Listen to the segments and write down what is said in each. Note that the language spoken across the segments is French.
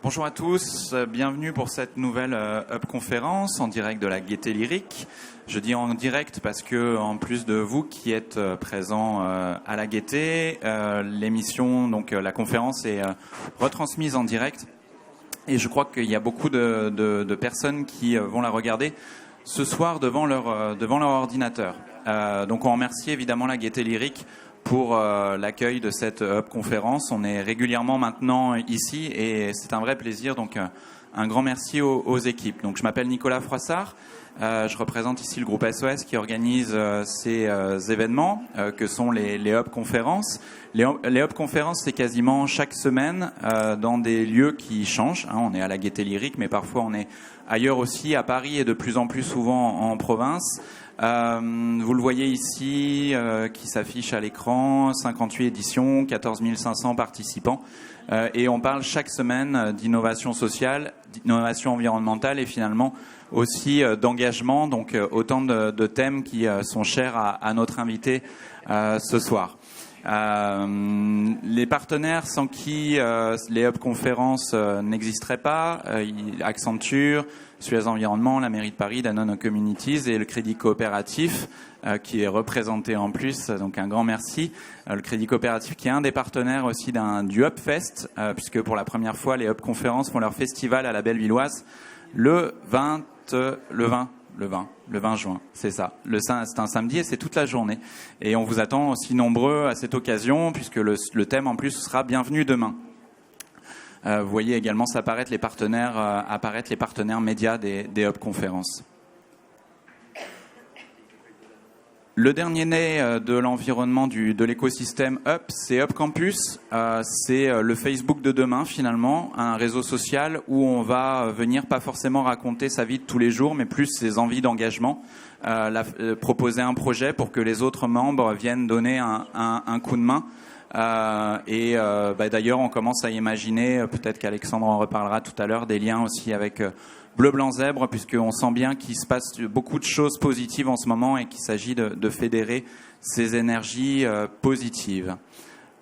Bonjour à tous, bienvenue pour cette nouvelle Hub conférence en direct de la Gaîté Lyrique. Je dis en direct parce que, en plus de vous qui êtes présents à la Gaîté, l'émission, donc la conférence est retransmise en direct. Et je crois qu'il y a beaucoup de personnes qui vont la regarder ce soir devant leur ordinateur. Donc on remercie évidemment la Gaîté Lyrique pour l'accueil de cette Hub conférence. On est régulièrement maintenant ici et c'est un vrai plaisir. Donc un grand merci aux équipes. Donc je m'appelle Nicolas Froissart. Je représente ici le groupe SOS qui organise ces événements que sont les Hub conférences. Les Hub conférences, c'est quasiment chaque semaine dans des lieux qui changent. On est à la Gaîté Lyrique, mais parfois on est ailleurs aussi, à Paris et de plus en plus souvent en province. Vous le voyez ici, qui s'affiche à l'écran, 58 éditions, 14 500 participants. Et on parle chaque semaine d'innovation sociale, d'innovation environnementale et finalement aussi d'engagement. Donc autant de thèmes qui sont chers à notre invité ce soir. Les partenaires sans qui les Hub conférences n'existeraient pas, Accenture, Suez Environnement, la mairie de Paris, Danone Communities et le Crédit Coopératif qui est représenté en plus, donc un grand merci. Le Crédit Coopératif qui est un des partenaires aussi du Hubfest, puisque pour la première fois les Hub conférences font leur festival à la Bellevilloise le 20 juin, c'est ça. C'est un samedi et c'est toute la journée. Et on vous attend aussi nombreux à cette occasion, puisque le thème en plus sera Bienvenue demain. Vous voyez également apparaître les partenaires médias des Hub conférences. Le dernier né de l'environnement de l'écosystème Hub, c'est Hub Campus. C'est le Facebook de demain finalement, un réseau social où on va venir pas forcément raconter sa vie de tous les jours, mais plus ses envies d'engagement, proposer un projet pour que les autres membres viennent donner un coup de main. D'ailleurs, on commence à imaginer, peut-être qu'Alexandre en reparlera tout à l'heure, des liens aussi avec Bleu Blanc Zèbre, puisqu'on sent bien qu'il se passe beaucoup de choses positives en ce moment et qu'il s'agit de fédérer ces énergies positives.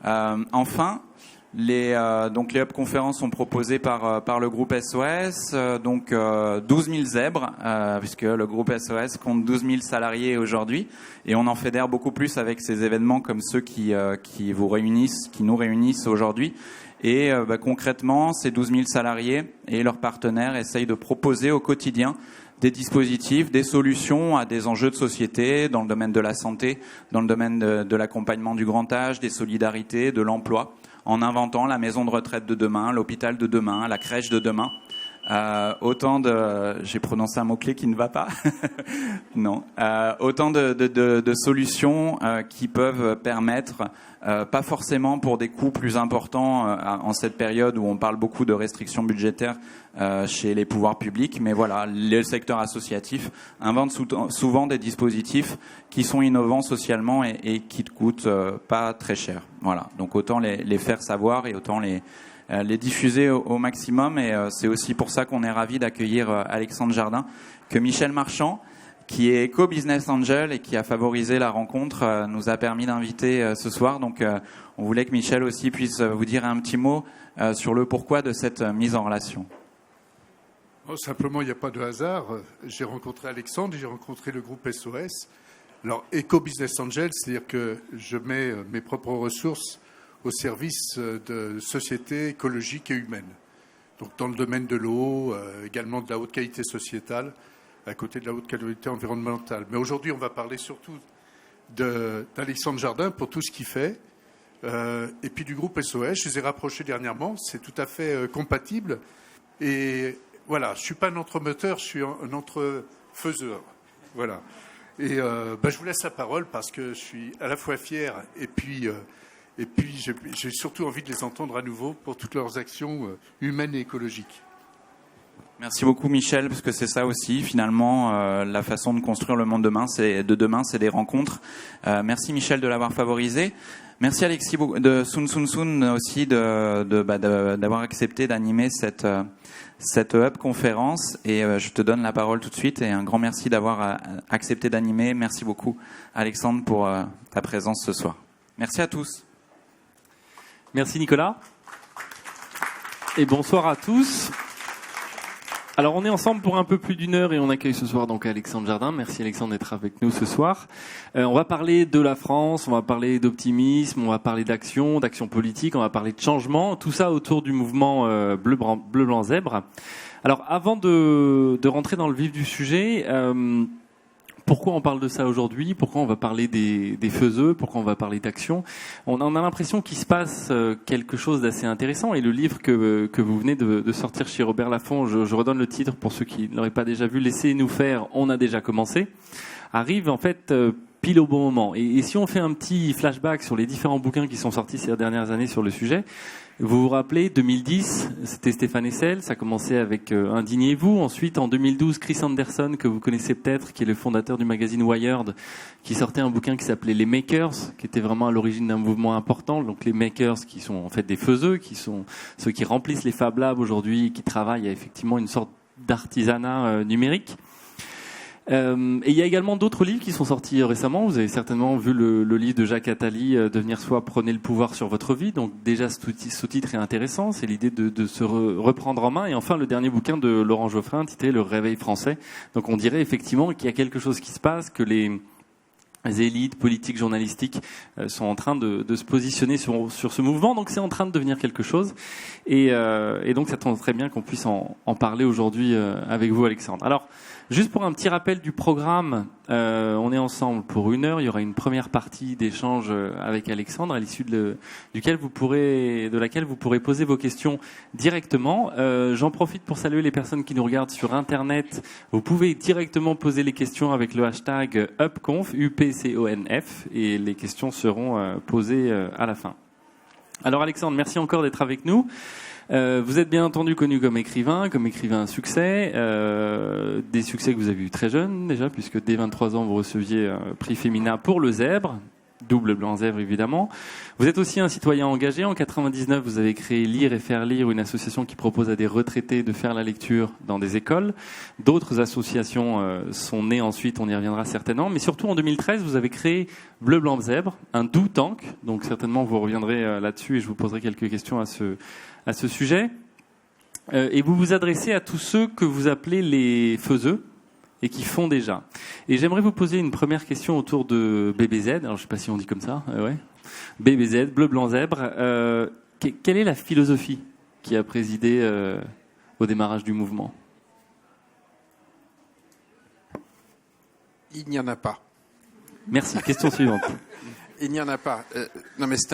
Enfin, les Hub conférences sont proposées par le groupe SOS, 12 000 zèbres, puisque le groupe SOS compte 12 000 salariés aujourd'hui, et on en fédère beaucoup plus avec ces événements comme ceux qui nous réunissent aujourd'hui. Et concrètement, ces 12 000 salariés et leurs partenaires essayent de proposer au quotidien des dispositifs, des solutions à des enjeux de société dans le domaine de la santé, dans le domaine de l'accompagnement du grand âge, des solidarités, de l'emploi, en inventant la maison de retraite de demain, l'hôpital de demain, la crèche de demain. J'ai prononcé un mot-clé qui ne va pas. Non. Autant de solutions qui peuvent permettre, pas forcément pour des coûts plus importants en cette période où on parle beaucoup de restrictions budgétaires chez les pouvoirs publics, mais voilà, le secteur associatif invente souvent des dispositifs qui sont innovants socialement et qui ne coûtent pas très cher. Voilà. Donc autant les faire savoir et autant les diffuser au maximum, et c'est aussi pour ça qu'on est ravis d'accueillir Alexandre Jardin, que Michel Marchand, qui est Eco-Business Angel et qui a favorisé la rencontre, nous a permis d'inviter ce soir. Donc on voulait que Michel aussi puisse vous dire un petit mot sur le pourquoi de cette mise en relation. Simplement, il n'y a pas de hasard. J'ai rencontré Alexandre, j'ai rencontré le groupe SOS. Alors, Eco-Business Angel, c'est-à-dire que je mets mes propres ressources au service de sociétés écologiques et humaines. Donc dans le domaine de l'eau, également de la haute qualité sociétale, à côté de la haute qualité environnementale. Mais aujourd'hui, on va parler surtout d'Alexandre Jardin pour tout ce qu'il fait, et puis du groupe SOS. Je les ai rapprochés dernièrement, c'est tout à fait compatible. Et voilà, je ne suis pas un entremetteur, je suis un entrefaiseur. Voilà. Et je vous laisse la parole parce que je suis à la fois fier et puis j'ai surtout envie de les entendre à nouveau pour toutes leurs actions humaines et écologiques. Merci beaucoup Michel, parce que c'est ça aussi finalement la façon de construire le monde de demain, c'est des rencontres. Merci Michel de l'avoir favorisé. Merci Alexis de Sun aussi d'avoir accepté d'animer cette Hub conférence, et je te donne la parole tout de suite, et un grand merci d'avoir accepté d'animer. Merci beaucoup Alexandre pour ta présence ce soir. Merci à tous. Merci Nicolas. Et bonsoir à tous. Alors on est ensemble pour un peu plus d'une heure et on accueille ce soir donc Alexandre Jardin. Merci Alexandre d'être avec nous ce soir. On va parler de la France, on va parler d'optimisme, on va parler d'action politique, on va parler de changement, tout ça autour du mouvement bleu blanc zèbre. Alors avant de rentrer dans le vif du sujet, pourquoi on parle de ça aujourd'hui? Pourquoi on va parler des faiseux? Pourquoi on va parler d'action? On a l'impression qu'il se passe quelque chose d'assez intéressant. Et le livre que vous venez de sortir chez Robert Laffont, je redonne le titre pour ceux qui ne l'auraient pas déjà vu, Laissez-nous faire, on a déjà commencé, arrive en fait pile au bon moment. Et si on fait un petit flashback sur les différents bouquins qui sont sortis ces dernières années sur le sujet, vous vous rappelez, 2010, c'était Stéphane Hessel, ça commençait avec Indignez-vous. Ensuite, en 2012, Chris Anderson, que vous connaissez peut-être, qui est le fondateur du magazine Wired, qui sortait un bouquin qui s'appelait Les Makers, qui était vraiment à l'origine d'un mouvement important. Donc les Makers, qui sont en fait des faiseux, qui sont ceux qui remplissent les Fab Labs aujourd'hui, qui travaillent à effectivement une sorte d'artisanat numérique. Et il y a également d'autres livres qui sont sortis récemment. Vous avez certainement vu le livre de Jacques Attali, Devenir soi, prenez le pouvoir sur votre vie. Donc déjà, ce sous-titre est intéressant. C'est l'idée de se reprendre en main. Et enfin, le dernier bouquin de Laurent Geoffrin, intitulé Le Réveil français. Donc on dirait effectivement qu'il y a quelque chose qui se passe, que les élites politiques, journalistiques sont en train de se positionner sur ce mouvement. Donc c'est en train de devenir quelque chose. Et donc ça tombe très bien qu'on puisse en parler aujourd'hui avec vous, Alexandre. Alors, juste pour un petit rappel du programme, on est ensemble pour 1 heure. Il y aura une première partie d'échange avec Alexandre, à l'issue de laquelle vous pourrez poser vos questions directement. J'en profite pour saluer les personnes qui nous regardent sur Internet. Vous pouvez directement poser les questions avec le hashtag UPCONF, UPCONF, et les questions seront posées à la fin. Alors Alexandre, merci encore d'être avec nous. Vous êtes bien entendu connu comme écrivain à succès, des succès que vous avez eu très jeune déjà, puisque dès 23 ans vous receviez prix Femina pour Le Zèbre, double blanc zèbre évidemment. Vous êtes aussi un citoyen engagé. En 99, vous avez créé Lire et faire lire, une association qui propose à des retraités de faire la lecture dans des écoles. D'autres associations sont nées ensuite, on y reviendra certainement. Mais surtout en 2013, vous avez créé Bleu Blanc Zèbre, un doux tank. Donc certainement vous reviendrez là-dessus et je vous poserai quelques questions à ce sujet. Et vous vous adressez à tous ceux que vous appelez les faiseux et qui font déjà. Et j'aimerais vous poser une première question autour de BBZ. Alors, je ne sais pas si on dit comme ça. Ouais. BBZ, Bleu, Blanc, Zèbre. Quelle est la philosophie qui a présidé au démarrage du mouvement? Il n'y en a pas. Merci. Question suivante. Il n'y en a pas. Non, mais c'est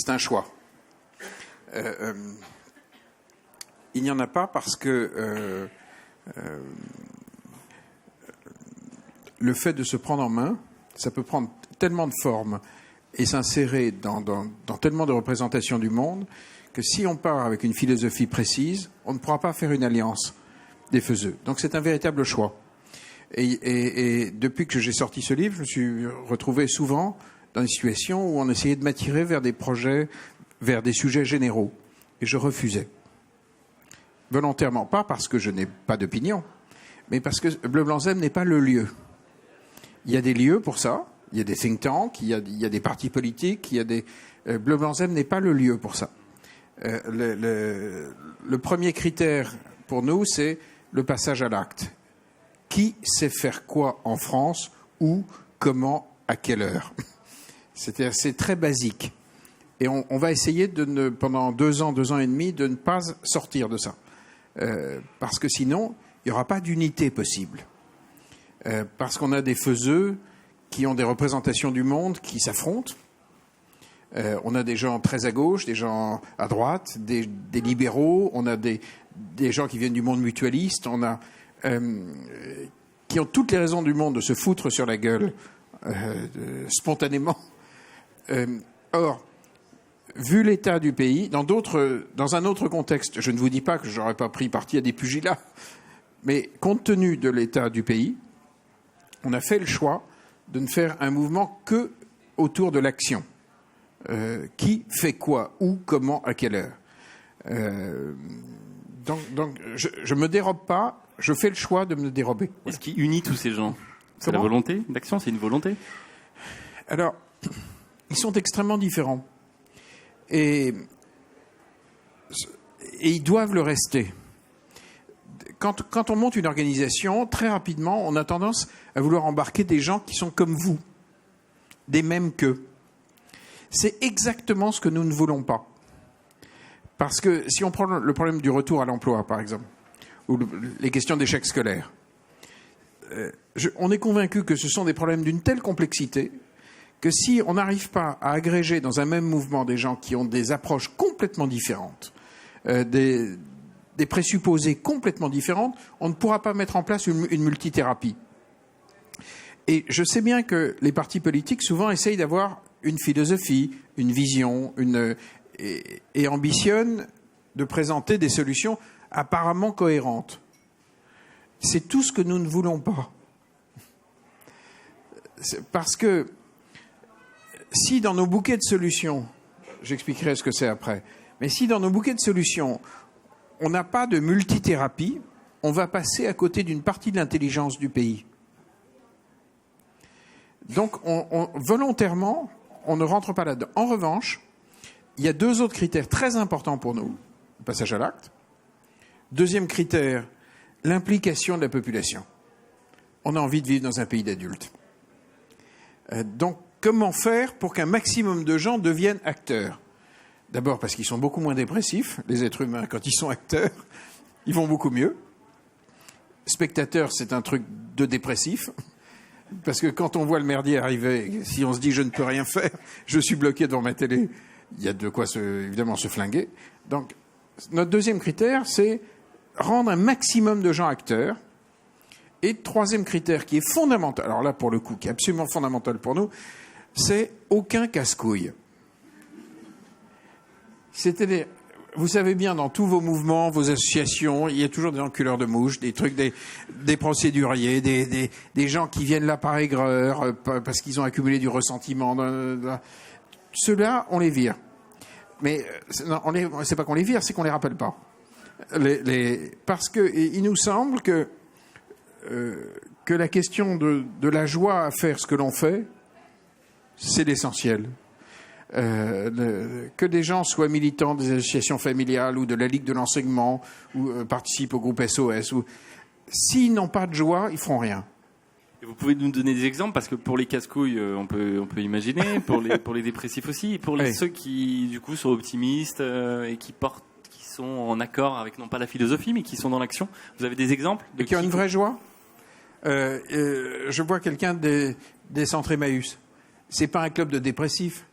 un choix. Il n'y en a pas parce que le fait de se prendre en main, ça peut prendre tellement de formes et s'insérer dans tellement de représentations du monde que si on part avec une philosophie précise, on ne pourra pas faire une alliance des faiseux. Donc c'est un véritable choix. Et depuis que j'ai sorti ce livre, je me suis retrouvé souvent dans des situations où on essayait de m'attirer vers des projets, vers des sujets généraux. Et je refusais. Volontairement, pas parce que je n'ai pas d'opinion, mais parce que Bleu Blanc Zèbre n'est pas le lieu. Il y a des lieux pour ça, il y a des think tanks, il y a des partis politiques, il y a des... Bleu Blanc Zèbre n'est pas le lieu pour ça. Le premier critère pour nous, c'est le passage à l'acte. Qui sait faire quoi en France, où, comment, à quelle heure? C'est très basique. Et on va essayer pendant 2 ans et demi, de ne pas sortir de ça. Parce que sinon, il n'y aura pas d'unité possible. Parce qu'on a des faiseux qui ont des représentations du monde qui s'affrontent. On a des gens très à gauche, des gens à droite, des libéraux, on a des gens qui viennent du monde mutualiste, on a qui ont toutes les raisons du monde de se foutre sur la gueule spontanément. Or, vu l'état du pays, dans un autre contexte, je ne vous dis pas que j'aurais pas pris parti à des pugilats, mais compte tenu de l'état du pays, on a fait le choix de ne faire un mouvement que autour de l'action. Qui fait quoi, où, comment, à quelle heure. Donc je me dérobe pas, je fais le choix de me dérober. Est-ce qui unit tous ces gens? C'est la volonté d'action, c'est une volonté? Alors, ils sont extrêmement différents. Et et ils doivent le rester. Quand on monte une organisation, très rapidement, on a tendance à vouloir embarquer des gens qui sont comme vous, des mêmes qu'eux. C'est exactement ce que nous ne voulons pas. Parce que si on prend le problème du retour à l'emploi, par exemple, ou les questions d'échec scolaire, on est convaincu que ce sont des problèmes d'une telle complexité que si on n'arrive pas à agréger dans un même mouvement des gens qui ont des approches complètement différentes, des présupposés complètement différentes, on ne pourra pas mettre en place une multithérapie. Et je sais bien que les partis politiques souvent essayent d'avoir une philosophie, une vision, et ambitionnent de présenter des solutions apparemment cohérentes. C'est tout ce que nous ne voulons pas. Parce que si dans nos bouquets de solutions, j'expliquerai ce que c'est après, mais si dans nos bouquets de solutions, on n'a pas de multithérapie, on va passer à côté d'une partie de l'intelligence du pays. Donc, volontairement, on ne rentre pas là-dedans. En revanche, il y a 2 autres critères très importants pour nous. Le passage à l'acte. Deuxième critère, l'implication de la population. On a envie de vivre dans un pays d'adultes. Donc, comment faire pour qu'un maximum de gens deviennent acteurs ? D'abord parce qu'ils sont beaucoup moins dépressifs. Les êtres humains, quand ils sont acteurs, ils vont beaucoup mieux. Spectateur, c'est un truc de dépressif. Parce que quand on voit le merdier arriver, si on se dit « je ne peux rien faire, je suis bloqué devant ma télé », il y a de quoi évidemment se flinguer. Donc, notre deuxième critère, c'est rendre un maximum de gens acteurs. Et troisième critère qui est fondamental, alors là pour le coup, qui est absolument fondamental pour nous, c'est aucun casse-couille. C'est-à-dire, vous savez bien, dans tous vos mouvements, vos associations, il y a toujours des enculeurs de mouches, des trucs, des procéduriers, des gens qui viennent là par aigreur, parce qu'ils ont accumulé du ressentiment. Ceux-là, on les vire. Mais non, c'est pas qu'on les vire, c'est qu'on les rappelle pas. Parce que il nous semble que la question de la joie à faire ce que l'on fait, c'est l'essentiel. Que des gens soient militants des associations familiales ou de la Ligue de l'enseignement ou participent au groupe SOS, s'ils n'ont pas de joie, ils feront rien. Et vous pouvez nous donner des exemples, parce que pour les casse-couilles, on peut imaginer, pour les dépressifs aussi, et pour ceux qui du coup sont optimistes et qui sont en accord avec non pas la philosophie, mais qui sont dans l'action. Vous avez des exemples de qui ont une vraie joie. Je vois quelqu'un des centres Emmaüs. C'est pas un club de dépressifs.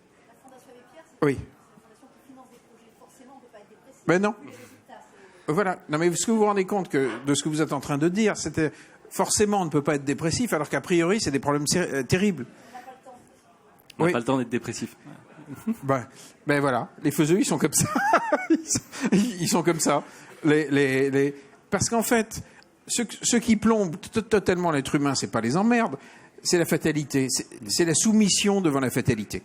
Oui. Mais non. Voilà. Non, mais est-ce que vous vous rendez compte de ce que vous êtes en train de dire, c'était forcément on ne peut pas être dépressif, alors qu'a priori c'est des problèmes terribles. On n'a pas le temps d'être dépressif. Ben voilà. Les faiseux, ils sont comme ça. Ils sont comme ça. Parce qu'en fait, ce qui plombe totalement l'être humain, c'est pas les emmerdes, c'est la fatalité. C'est la soumission devant la fatalité.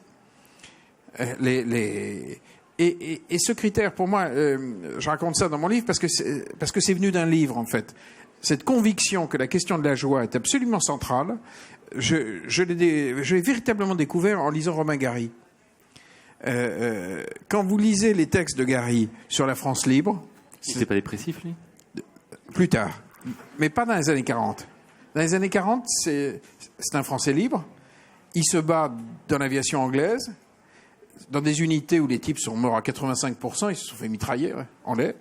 Et ce critère, pour moi, je raconte ça dans mon livre parce que c'est venu d'un livre, en fait. Cette conviction que la question de la joie est absolument centrale, je l'ai véritablement découvert en lisant Romain Gary. Quand vous lisez les textes de Gary sur la France libre... Il n'était pas dépressif, lui ? Plus tard. Mais pas dans les années 40. Dans les années 40, c'est un Français libre. Il se bat dans l'aviation anglaise, dans des unités où les types sont morts à 85%, ils se sont fait mitrailler en l'air.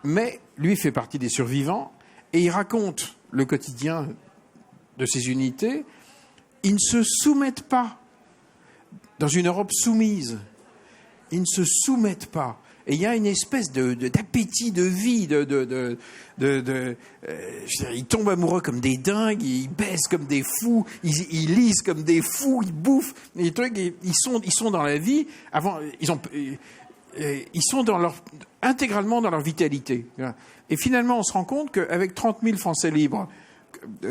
Mais lui fait partie des survivants et il raconte le quotidien de ces unités. Ils ne se soumettent pas dans une Europe soumise. Ils ne se soumettent pas. Et il y a une espèce d'appétit de vie, ils tombent amoureux comme des dingues, ils baissent comme des fous, ils lisent comme des fous, ils bouffent des trucs, ils sont dans la vie. Avant, ils sont intégralement dans leur vitalité. Et finalement, on se rend compte qu'avec 30 000 Français libres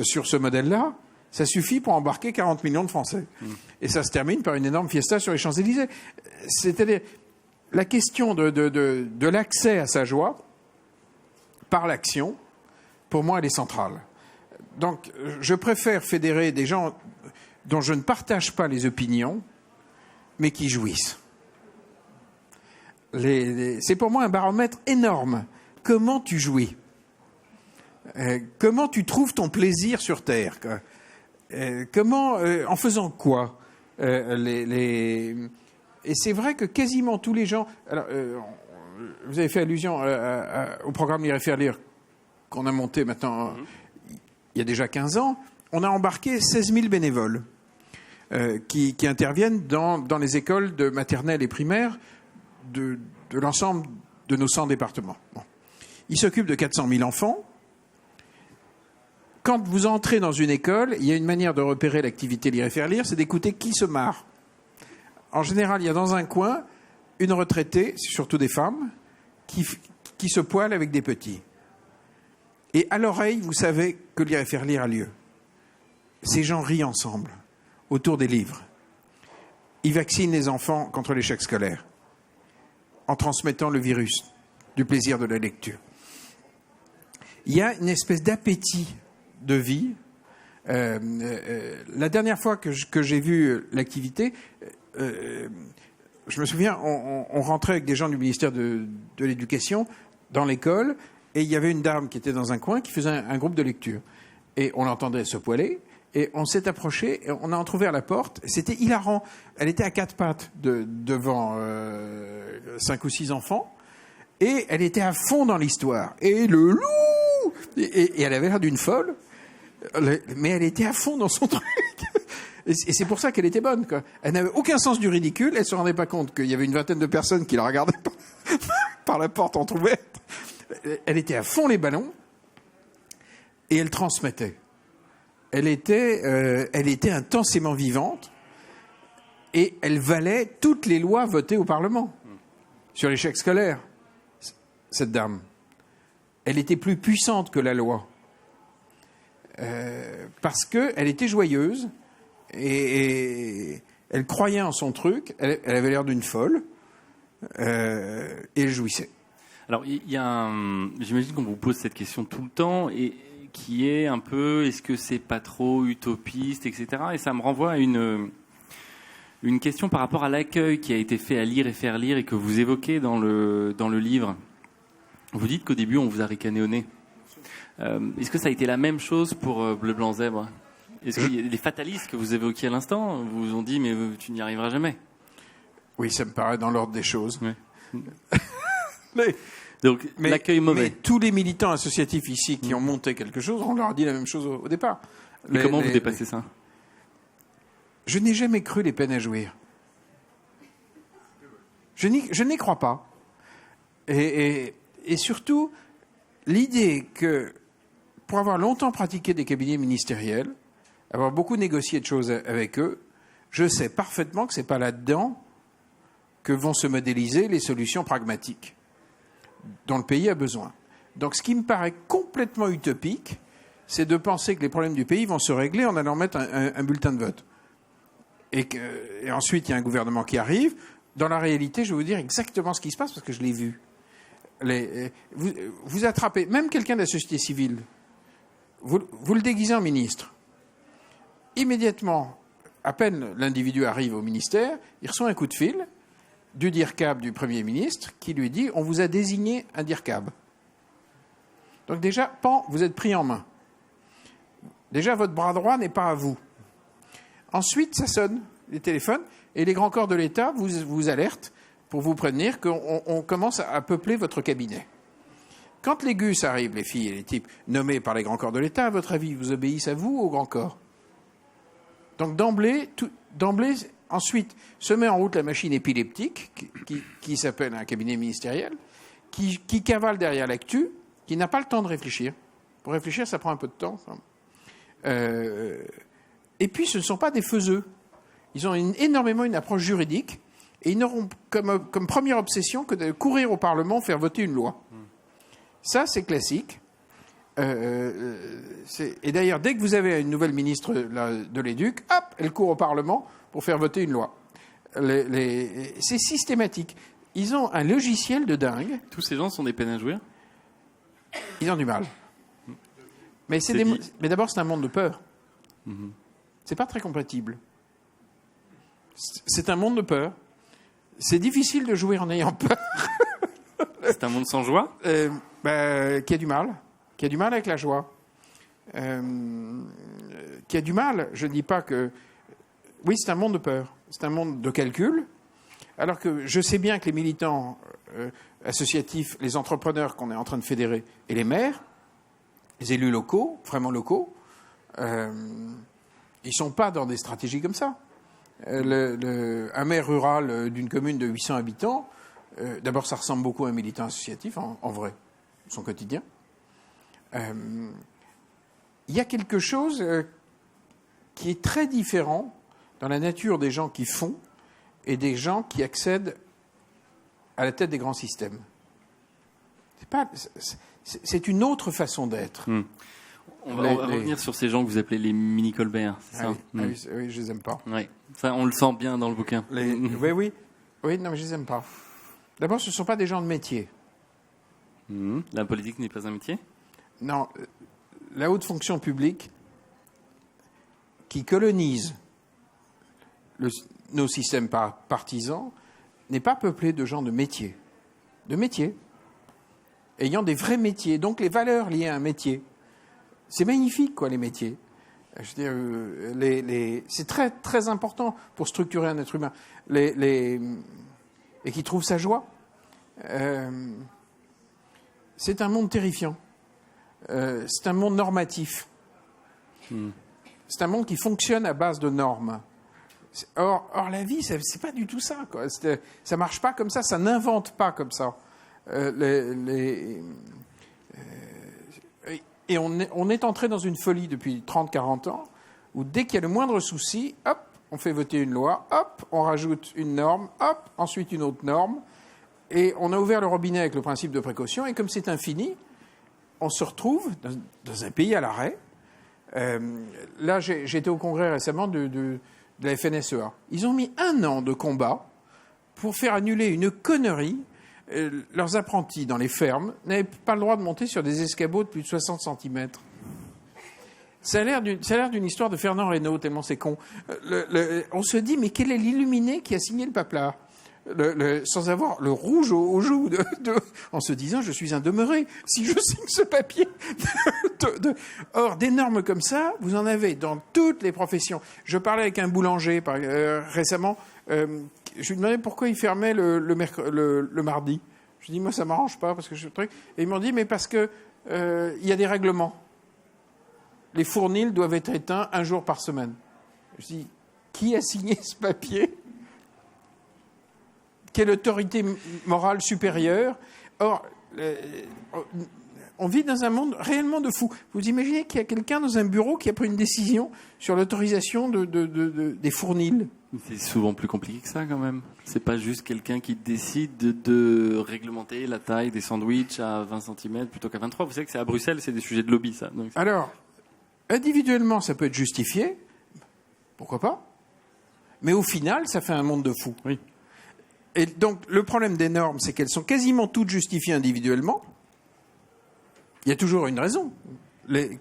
sur ce modèle-là, ça suffit pour embarquer 40 millions de Français. Et ça se termine par une énorme fiesta sur les Champs-Élysées. C'est-à-dire, la question de l'accès à sa joie par l'action, pour moi, elle est centrale. Donc, je préfère fédérer des gens dont je ne partage pas les opinions, mais qui jouissent. c'est pour moi un baromètre énorme. Comment tu jouis ? Comment tu trouves ton plaisir sur Terre ? Comment, en faisant quoi ? Et c'est vrai que quasiment tous les gens... Alors, vous avez fait allusion au programme Lire et faire lire qu'on a monté maintenant il y a déjà 15 ans. On a embarqué 16 000 bénévoles qui interviennent dans les écoles de maternelle et primaire de l'ensemble de nos 100 départements. Bon. Ils s'occupent de 400 000 enfants. Quand vous entrez dans une école, il y a une manière de repérer l'activité Lire et faire lire, c'est d'écouter qui se marre. En général, il y a dans un coin une retraitée, surtout des femmes, qui se poilent avec des petits. Et à l'oreille, vous savez que Lire et faire lire a lieu. Ces gens rient ensemble, autour des livres. Ils vaccinent les enfants contre l'échec scolaire, en transmettant le virus du plaisir de la lecture. Il y a une espèce d'appétit de vie. La dernière fois que j'ai vu l'activité, je me souviens, on rentrait avec des gens du ministère de l'Éducation dans l'école, et il y avait une dame qui était dans un coin qui faisait un groupe de lecture. Et on l'entendait se poiler, et on s'est approché, et on a entrouvert la porte. C'était hilarant. Elle était à quatre pattes devant 5 ou 6 enfants, et elle était à fond dans l'histoire. Et le loup, et elle avait l'air d'une folle, mais elle était à fond dans son truc. Et c'est pour ça qu'elle était bonne, quoi. Elle n'avait aucun sens du ridicule. Elle ne se rendait pas compte qu'il y avait une vingtaine de personnes qui la regardaient par la porte entrouverte. Elle était à fond les ballons et elle transmettait. Elle était intensément vivante et elle valait toutes les lois votées au Parlement sur l'échec scolaire. Cette dame, elle était plus puissante que la loi parce qu'elle était joyeuse. Et elle croyait en son truc, elle avait l'air d'une folle, et elle jouissait. Alors, j'imagine qu'on vous pose cette question tout le temps, et qui est un peu, est-ce que c'est pas trop utopiste, etc. Et ça me renvoie à une question par rapport à l'accueil qui a été fait à Lire et faire lire, et que vous évoquez dans le livre. Vous dites qu'au début, on vous a ricané au nez. Est-ce que ça a été la même chose pour Bleu Blanc Zèbre ? Est-ce que les fatalistes que vous évoquiez à l'instant vous ont dit « mais tu n'y arriveras jamais » ? Oui, ça me paraît dans l'ordre des choses. Oui. Donc, l'accueil mauvais. Mais tous les militants associatifs ici qui ont monté quelque chose, on leur a dit la même chose au départ. Mais comment vous dépassez ça ? Je n'ai jamais cru les peines à jouir. Je n'y crois pas. Et surtout, l'idée que, pour avoir longtemps pratiqué des cabinets ministériels, avoir beaucoup négocié de choses avec eux, je sais parfaitement que ce n'est pas là-dedans que vont se modéliser les solutions pragmatiques dont le pays a besoin. Donc ce qui me paraît complètement utopique, c'est de penser que les problèmes du pays vont se régler en allant mettre un bulletin de vote. Et ensuite, il y a un gouvernement qui arrive. Dans la réalité, je vais vous dire exactement ce qui se passe parce que je l'ai vu. Vous attrapez, même quelqu'un de la société civile, vous le déguisez en ministre. Immédiatement, à peine l'individu arrive au ministère, il reçoit un coup de fil du DIRCAB du Premier ministre qui lui dit « on vous a désigné un DIRCAB ». Donc déjà, vous êtes pris en main. Déjà, votre bras droit n'est pas à vous. Ensuite, ça sonne, les téléphones, et les grands corps de l'État vous alertent pour vous prévenir qu'on commence à peupler votre cabinet. Quand les gus arrivent, les filles et les types nommés par les grands corps de l'État, à votre avis, vous obéissent à vous ou aux grands corps ? Donc d'emblée, ensuite, se met en route la machine épileptique, qui s'appelle un cabinet ministériel, qui cavale derrière l'actu, qui n'a pas le temps de réfléchir. Pour réfléchir, ça prend un peu de temps. Et puis, ce ne sont pas des faiseux. Ils ont énormément une approche juridique, et ils n'auront comme première obsession que de courir au Parlement, faire voter une loi. Ça, c'est classique. Et d'ailleurs, dès que vous avez une nouvelle ministre de l'Éduc, hop, elle court au Parlement pour faire voter une loi. C'est systématique. Ils ont un logiciel de dingue. Tous ces gens sont des peines à jouir ? Ils ont du mal. Mais d'abord, c'est un monde de peur. C'est pas très compatible. C'est un monde de peur. C'est difficile de jouer en ayant peur. C'est un monde sans joie. Qui a du mal. Qui a du mal avec la joie. Qui a du mal. Je ne dis pas que... Oui, c'est un monde de peur. C'est un monde de calcul. Alors que je sais bien que les militants associatifs, les entrepreneurs qu'on est en train de fédérer, et les maires, les élus locaux, vraiment locaux, ils ne sont pas dans des stratégies comme ça. Un maire rural d'une commune de 800 habitants, d'abord ça ressemble beaucoup à un militant associatif, en vrai, son quotidien. Il y a quelque chose qui est très différent dans la nature des gens qui font et des gens qui accèdent à la tête des grands systèmes. C'est une autre façon d'être. On va revenir sur ces gens que vous appelez les mini-Colbert, c'est ça? Oui, je les aime pas. Oui. Ça, on le sent bien dans le bouquin. Oui, non, mais je les aime pas. D'abord, ce ne sont pas des gens de métier. La politique n'est pas un métier? Non, la haute fonction publique qui colonise nos systèmes partisans n'est pas peuplée de gens de métier. Ayant des vrais métiers, donc les valeurs liées à un métier. C'est magnifique, quoi, les métiers. Je veux dire, c'est très, très important pour structurer un être humain. Et qui trouve sa joie. C'est un monde terrifiant. C'est un monde normatif. C'est un monde qui fonctionne à base de normes. Or la vie, c'est pas du tout ça, quoi. Ça marche pas comme ça, ça n'invente pas comme ça. Et on est entré dans une folie depuis 30-40 ans, où dès qu'il y a le moindre souci, hop, on fait voter une loi, hop, on rajoute une norme, hop, ensuite une autre norme, et on a ouvert le robinet avec le principe de précaution, et comme c'est infini, on se retrouve dans un pays à l'arrêt. Là, j'étais au congrès récemment de la FNSEA. Ils ont mis 1 an de combat pour faire annuler une connerie. Leurs apprentis dans les fermes n'avaient pas le droit de monter sur des escabeaux de plus de 60 cm. Ça a l'air d'une histoire de Fernand Reynaud, tellement c'est con. On se dit, mais quel est l'illuminé qui a signé le paplard sans avoir le rouge aux joues, en se disant, je suis un demeuré, si je signe ce papier. Or, des normes comme ça, vous en avez dans toutes les professions. Je parlais avec un boulanger récemment, je lui demandais pourquoi il fermait le mardi. Je lui dis, moi, ça ne m'arrange pas, parce que je truc. Et ils m'ont dit, mais parce que y a des règlements. Les fournils doivent être éteints 1 jour par semaine. Je dis, qui a signé ce papier? Quelle autorité morale supérieure? Or, on vit dans un monde réellement de fous. Vous imaginez qu'il y a quelqu'un dans un bureau qui a pris une décision sur l'autorisation des fournils? C'est souvent plus compliqué que ça, quand même. C'est pas juste quelqu'un qui décide de réglementer la taille des sandwichs à 20 cm plutôt qu'à 23. Vous savez que c'est à Bruxelles, c'est des sujets de lobby, ça. Donc, alors, individuellement, ça peut être justifié. Pourquoi pas? Mais au final, ça fait un monde de fous. Oui. Et donc, le problème des normes, c'est qu'elles sont quasiment toutes justifiées individuellement. Il y a toujours une raison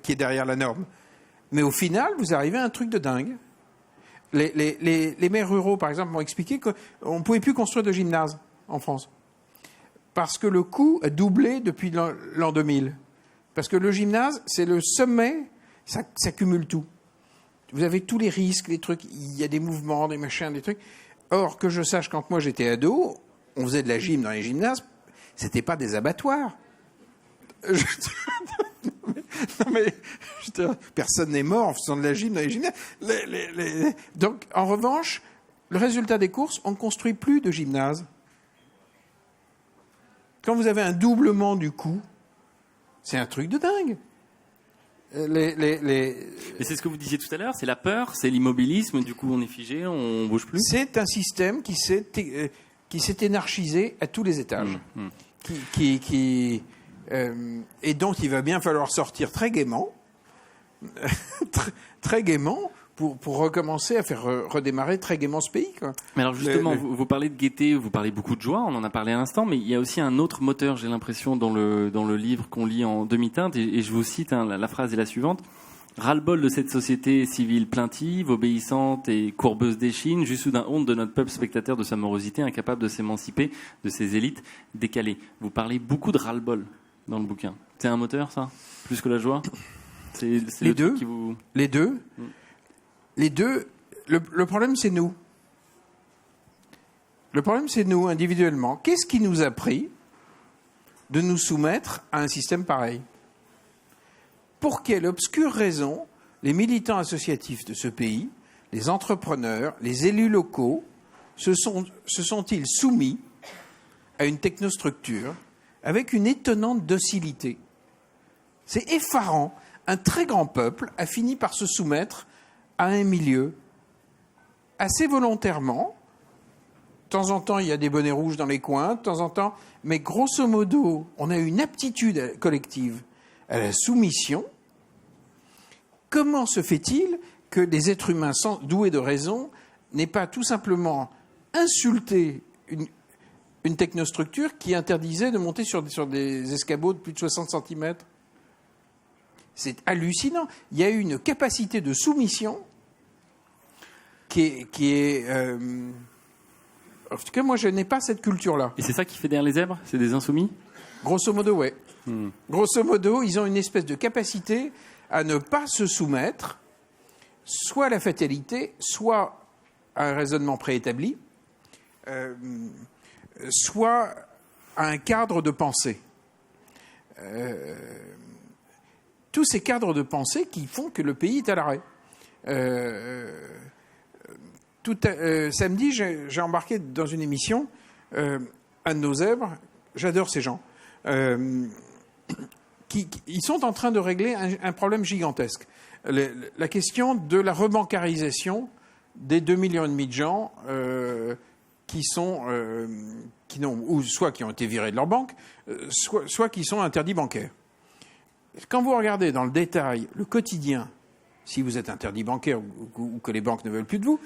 qui est derrière la norme. Mais au final, vous arrivez à un truc de dingue. Les maires ruraux, par exemple, m'ont expliqué qu'on ne pouvait plus construire de gymnase en France. Parce que le coût a doublé depuis l'an 2000. Parce que le gymnase, c'est le sommet, ça cumule tout. Vous avez tous les risques, les trucs, il y a des mouvements, des machins, des trucs. Or, que je sache, quand moi j'étais ado, on faisait de la gym dans les gymnases, c'était pas des abattoirs. Non mais personne n'est mort en faisant de la gym dans les gymnases. Donc, en revanche, le résultat des courses, on ne construit plus de gymnase. Quand vous avez un doublement du coût, c'est un truc de dingue. Et c'est ce que vous disiez tout à l'heure, c'est la peur, c'est l'immobilisme, du coup on est figé, on bouge plus. C'est un système qui s'est énarchisé à tous les étages, et dont il va bien falloir sortir très gaiement, très gaiement, pour recommencer à faire redémarrer très gaiement ce pays, quoi. Mais alors justement, vous parlez de gaieté, vous parlez beaucoup de joie, on en a parlé à l'instant, mais il y a aussi un autre moteur, j'ai l'impression, dans le livre qu'on lit en demi-teinte, et je vous cite, la phrase est la suivante: Ras-le-bol de cette société civile plaintive, obéissante et courbeuse d'échine, juste d'un honte de notre peuple spectateur de sa morosité, incapable de s'émanciper de ses élites décalées. Vous parlez beaucoup de ras-le-bol dans le bouquin. C'est un moteur, ça? Plus que la joie? C'est Les le deux. truc qui vous... Les deux. Les deux. Le problème, c'est nous. Le problème, c'est nous, individuellement. Qu'est-ce qui nous a pris de nous soumettre à un système pareil? Pour quelle obscure raison les militants associatifs de ce pays, les entrepreneurs, les élus locaux, se sont-ils soumis à une technostructure avec une étonnante docilité? C'est effarant. Un très grand peuple a fini par se soumettre à un milieu assez volontairement. De temps en temps, il y a des bonnets rouges dans les coins, de temps en temps, mais grosso modo, on a une aptitude collective à la soumission. Comment se fait-il que des êtres humains doués de raison n'aient pas tout simplement insulté une technostructure qui interdisait de monter sur des escabeaux de plus de 60 cm? C'est hallucinant. Il y a eu une capacité de soumission qui est en tout cas, moi, je n'ai pas cette culture-là. Et c'est ça qui fait derrière les zèbres? C'est des insoumis? Grosso modo, ouais. Grosso modo, ils ont une espèce de capacité à ne pas se soumettre soit à la fatalité, soit à un raisonnement préétabli, soit à un cadre de pensée. Tous ces cadres de pensée qui font que le pays est à l'arrêt. Samedi, j'ai embarqué dans une émission un de nos zèbres. J'adore ces gens. Ils sont en train de régler un problème gigantesque. La question de la rebancarisation des 2,5 millions de gens soit qui ont été virés de leur banque, soit qui sont interdits bancaires. Quand vous regardez dans le détail le quotidien, si vous êtes interdit bancaire ou que les banques ne veulent plus de vous,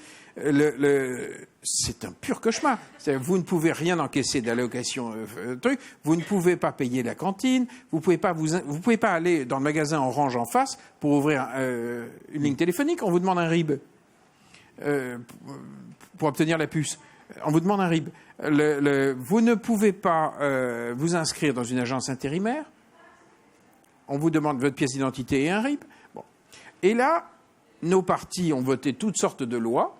c'est un pur cauchemar. Vous ne pouvez rien encaisser d'allocation, vous ne pouvez pas payer la cantine, vous pouvez pas aller dans le magasin Orange en face pour ouvrir une ligne téléphonique. On vous demande un RIB pour obtenir la puce. On vous demande un RIB. Vous ne pouvez pas vous inscrire dans une agence intérimaire. On vous demande votre pièce d'identité et un RIB. Bon. Et là, nos partis ont voté toutes sortes de lois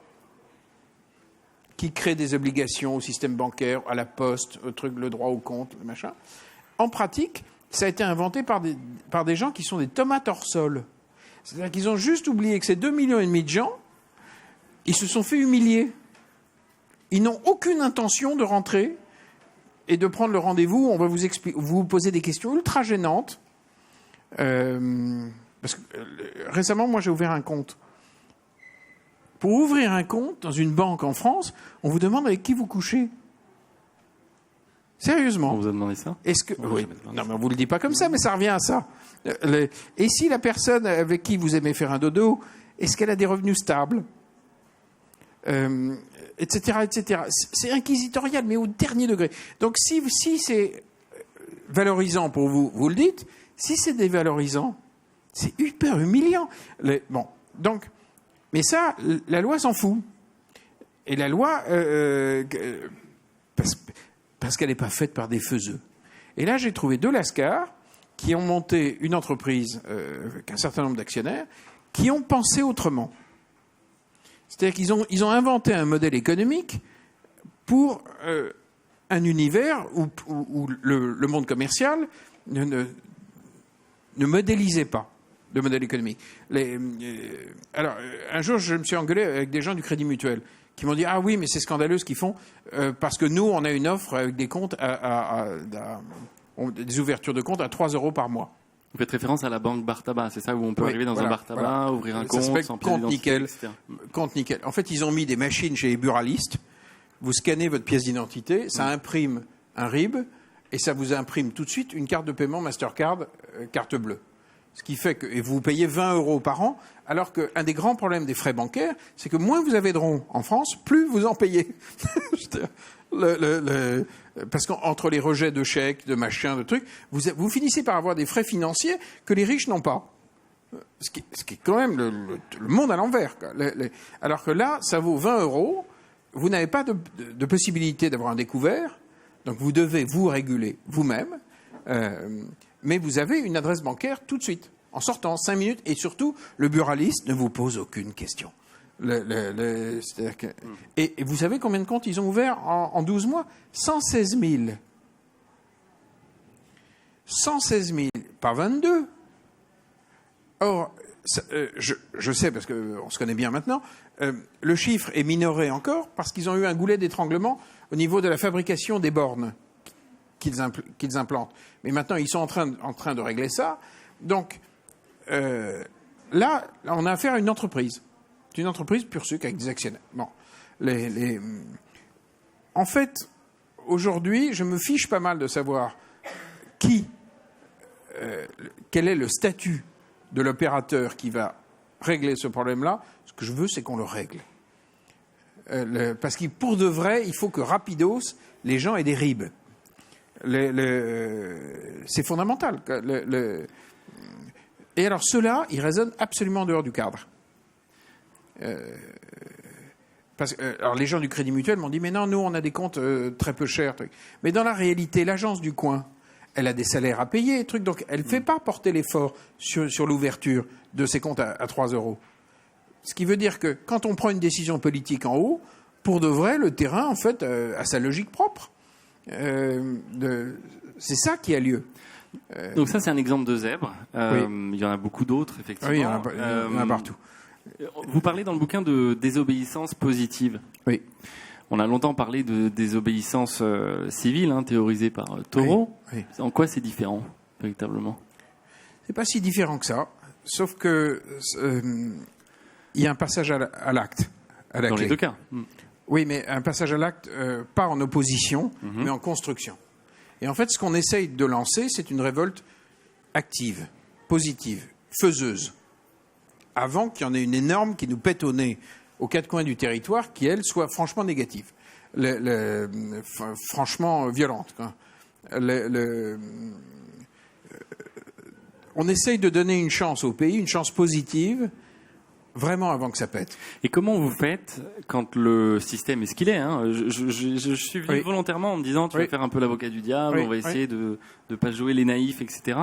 qui créent des obligations au système bancaire, à la poste, le droit au compte, le machin. En pratique, ça a été inventé par des gens qui sont des tomates hors sol. C'est-à-dire qu'ils ont juste oublié que ces 2,5 millions de gens, ils se sont fait humilier. Ils n'ont aucune intention de rentrer et de prendre le rendez-vous. On va vous poser des questions ultra gênantes. Parce que récemment, moi, j'ai ouvert un compte. Pour ouvrir un compte dans une banque en France, on vous demande avec qui vous couchez. Sérieusement. On vous a demandé ça? Oui. Non, mais on vous le dit pas comme ça, mais ça revient à ça. Et si la personne avec qui vous aimez faire un dodo, est-ce qu'elle a des revenus stables, etc., etc. C'est inquisitorial, mais au dernier degré. Donc, si c'est valorisant pour vous, vous le dites. Si c'est dévalorisant, c'est hyper humiliant. Donc, mais ça, la loi s'en fout. Et la loi, parce qu'elle n'est pas faite par des faiseux. Et là, j'ai trouvé 2 lascars qui ont monté une entreprise avec un certain nombre d'actionnaires qui ont pensé autrement. C'est-à-dire qu'ils ont inventé un modèle économique pour un univers où le monde commercial ne modélisait pas le modèle économique. Alors, un jour, je me suis engueulé avec des gens du Crédit Mutuel qui m'ont dit « Ah oui, mais c'est scandaleux ce qu'ils font, parce que nous, on a une offre avec des comptes des ouvertures de comptes à 3 € par mois. » Vous faites référence à la banque Bar Tabac, c'est ça, où on peut arriver dans un bar tabac, ouvrir un compte, sans pièce compte d'identité, nickel, etc. compte nickel. En fait, ils ont mis des machines chez les buralistes. Vous scannez votre pièce d'identité, ça imprime un RIB et ça vous imprime tout de suite une carte de paiement Mastercard, carte bleue. Ce qui fait et vous payez 20 € par an, alors qu'un des grands problèmes des frais bancaires, c'est que moins vous avez de ronds en France, plus vous en payez. Parce qu'entre les rejets de chèques, de machins, de trucs, vous finissez par avoir des frais financiers que les riches n'ont pas. Ce qui est quand même le monde à l'envers. Alors que là, ça vaut 20 €. Vous n'avez pas de possibilité d'avoir un découvert, donc vous devez vous réguler vous-même, mais vous avez une adresse bancaire tout de suite, en sortant 5 minutes, et surtout, le buraliste ne vous pose aucune question. C'est-à-dire que, et vous savez combien de comptes ils ont ouverts en 12 mois? 116 000. 116 000, pas 22. Or, je sais, parce qu'on se connaît bien maintenant, le chiffre est minoré encore parce qu'ils ont eu un goulet d'étranglement au niveau de la fabrication des bornes qu'ils implantent. Mais maintenant, ils sont en train de régler ça. Donc, là, on a affaire à une entreprise. C'est une entreprise pure sucre avec des actionnaires. Bon, en fait, aujourd'hui, je me fiche pas mal de savoir quel est le statut de l'opérateur qui va régler ce problème-là. Ce que je veux, c'est qu'on le règle. Parce que pour de vrai, il faut que rapidos, les gens aient des ribes. C'est fondamental. Et alors, ceux-là, ils raisonnent absolument en dehors du cadre. Alors, les gens du Crédit Mutuel m'ont dit, mais non, nous, on a des comptes très peu chers. Mais dans la réalité, l'agence du coin, elle a des salaires à payer, donc elle ne fait pas porter l'effort sur l'ouverture de ses comptes à 3 €. Ce qui veut dire que quand on prend une décision politique en haut, pour de vrai, le terrain, en fait, a sa logique propre. C'est ça qui a lieu. Donc ça, c'est un exemple de zèbre. Oui. Il y en a beaucoup d'autres, effectivement. Oui, il y en a partout. Vous parlez dans le bouquin de désobéissance positive. Oui. On a longtemps parlé de désobéissance civile, théorisée par Thoreau. Oui. En quoi c'est différent, véritablement? C'est pas si différent que ça, sauf que il y a un passage à l'acte, à la Dans clé. les deux cas. Oui, mais un passage à l'acte, pas en opposition, mais en construction. Et en fait, ce qu'on essaye de lancer, c'est une révolte active, positive, faiseuse, avant qu'il y en ait une énorme qui nous pète au nez aux quatre coins du territoire, qui, elle, soit franchement négative, franchement violente. On essaye de donner une chance au pays, une chance positive, vraiment avant que ça pète. Et comment vous faites quand le système est ce qu'il est, Je suis venu volontairement en me disant, tu vas faire un peu l'avocat du diable, on va essayer de ne pas jouer les naïfs, etc.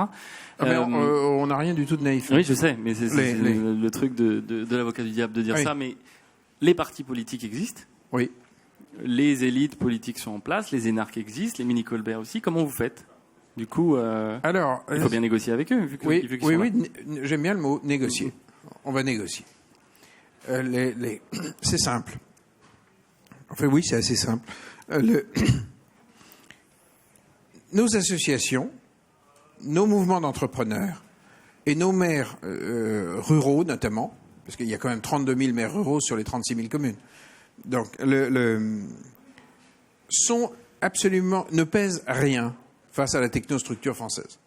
On n'a rien du tout de naïf. Oui, je sais, mais c'est le truc de l'avocat du diable de dire ça. Mais les partis politiques existent. Oui. Les élites politiques sont en place, les énarques existent, les mini-Colbert aussi. Comment vous faites? Du coup, il faut bien négocier avec eux. Vu qu'ils sont là. J'aime bien le mot négocier. On va négocier. C'est simple. Enfin, oui, c'est assez simple. Nos associations, nos mouvements d'entrepreneurs et nos maires ruraux, notamment, parce qu'il y a quand même 32 000 maires ruraux sur les 36 000 communes, donc sont absolument, ne pèsent rien face à la technostructure française.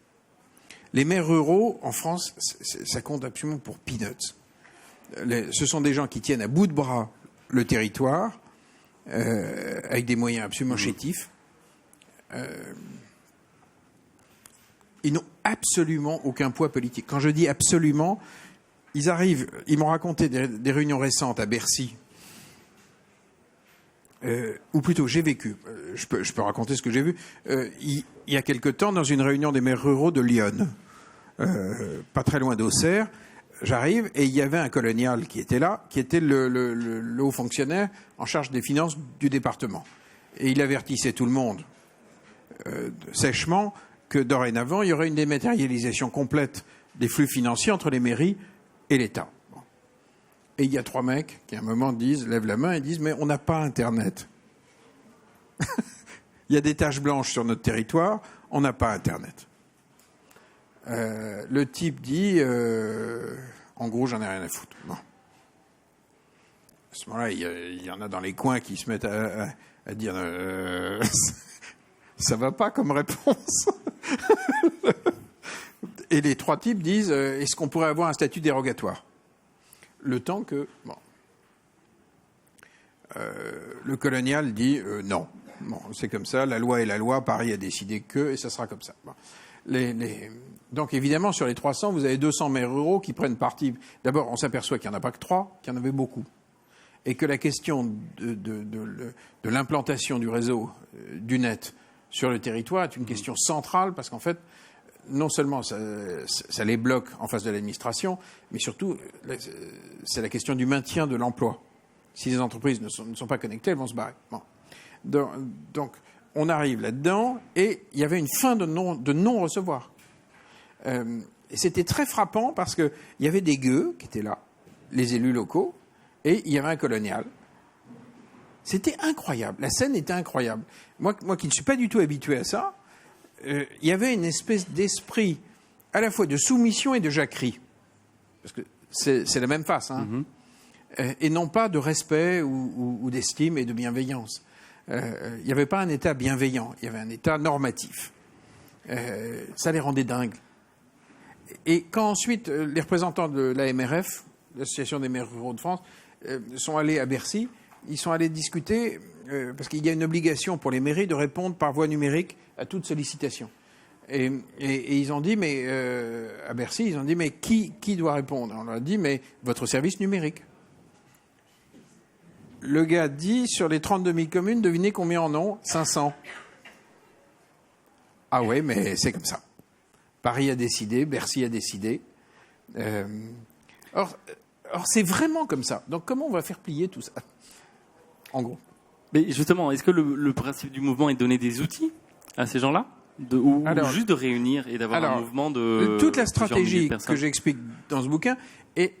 Les maires ruraux, en France, ça compte absolument pour peanuts. Ce sont des gens qui tiennent à bout de bras le territoire, avec des moyens absolument chétifs. Ils n'ont absolument aucun poids politique. Quand je dis absolument, ils m'ont raconté des réunions récentes à Bercy, ou plutôt j'ai vécu, je peux raconter ce que j'ai vu, il y a quelque temps dans une réunion des maires ruraux de Lyon, pas très loin d'Auxerre. J'arrive et il y avait un colonial qui était là, qui était le haut fonctionnaire en charge des finances du département. Et il avertissait tout le monde sèchement que dorénavant, il y aurait une dématérialisation complète des flux financiers entre les mairies et l'État. Bon. Et il y a 3 mecs qui, à un moment, lèvent la main et disent « Mais on n'a pas Internet. » Il y a des taches blanches sur notre territoire, on n'a pas Internet. Le type dit en gros, j'en ai rien à foutre. Bon. À ce moment-là, il y en a dans les coins qui se mettent à dire ça va pas comme réponse. Et les 3 types disent est-ce qu'on pourrait avoir un statut dérogatoire? Le temps que le colonial dit non. Bon, c'est comme ça, la loi est la loi, Paris a décidé que, et ça sera comme ça. Bon. Donc évidemment, sur les 300, vous avez 200 maires ruraux qui prennent parti. D'abord, on s'aperçoit qu'il n'y en a pas que 3, qu'il y en avait beaucoup. Et que la question de l'implantation du réseau du net sur le territoire est une question centrale, parce qu'en fait, non seulement ça les bloque en face de l'administration, mais surtout, c'est la question du maintien de l'emploi. Si les entreprises ne sont pas connectées, elles vont se barrer. Bon. Donc, on arrive là-dedans, et il y avait une fin de non-recevoir. Et c'était très frappant, parce qu'il y avait des gueux qui étaient là, les élus locaux, et il y avait un colonial. C'était incroyable. La scène était incroyable. Moi qui ne suis pas du tout habitué à ça, il y avait une espèce d'esprit à la fois de soumission et de jacquerie. Parce que c'est la même face, hein. Et non pas de respect ou d'estime et de bienveillance. Il n'y avait pas un État bienveillant, il y avait un État normatif. Ça les rendait dingues. Et quand ensuite les représentants de l'AMRF, l'Association des maires ruraux de France, sont allés à Bercy, ils sont allés discuter, parce qu'il y a une obligation pour les mairies de répondre par voie numérique à toute sollicitation. Et ils ont dit, mais à Bercy, ils ont dit, mais qui doit répondre? On leur a dit, mais votre service numérique. Le gars dit, sur les 32 000 communes, devinez combien en ont? 500. Ah ouais, mais c'est comme ça. Paris a décidé, Bercy a décidé. Or, c'est vraiment comme ça. Donc, comment on va faire plier tout ça? En gros. Mais justement, est-ce que le principe du mouvement est de donner des outils à ces gens-là, ou juste de réunir et d'avoir un mouvement de toute la stratégie que j'explique dans ce bouquin, et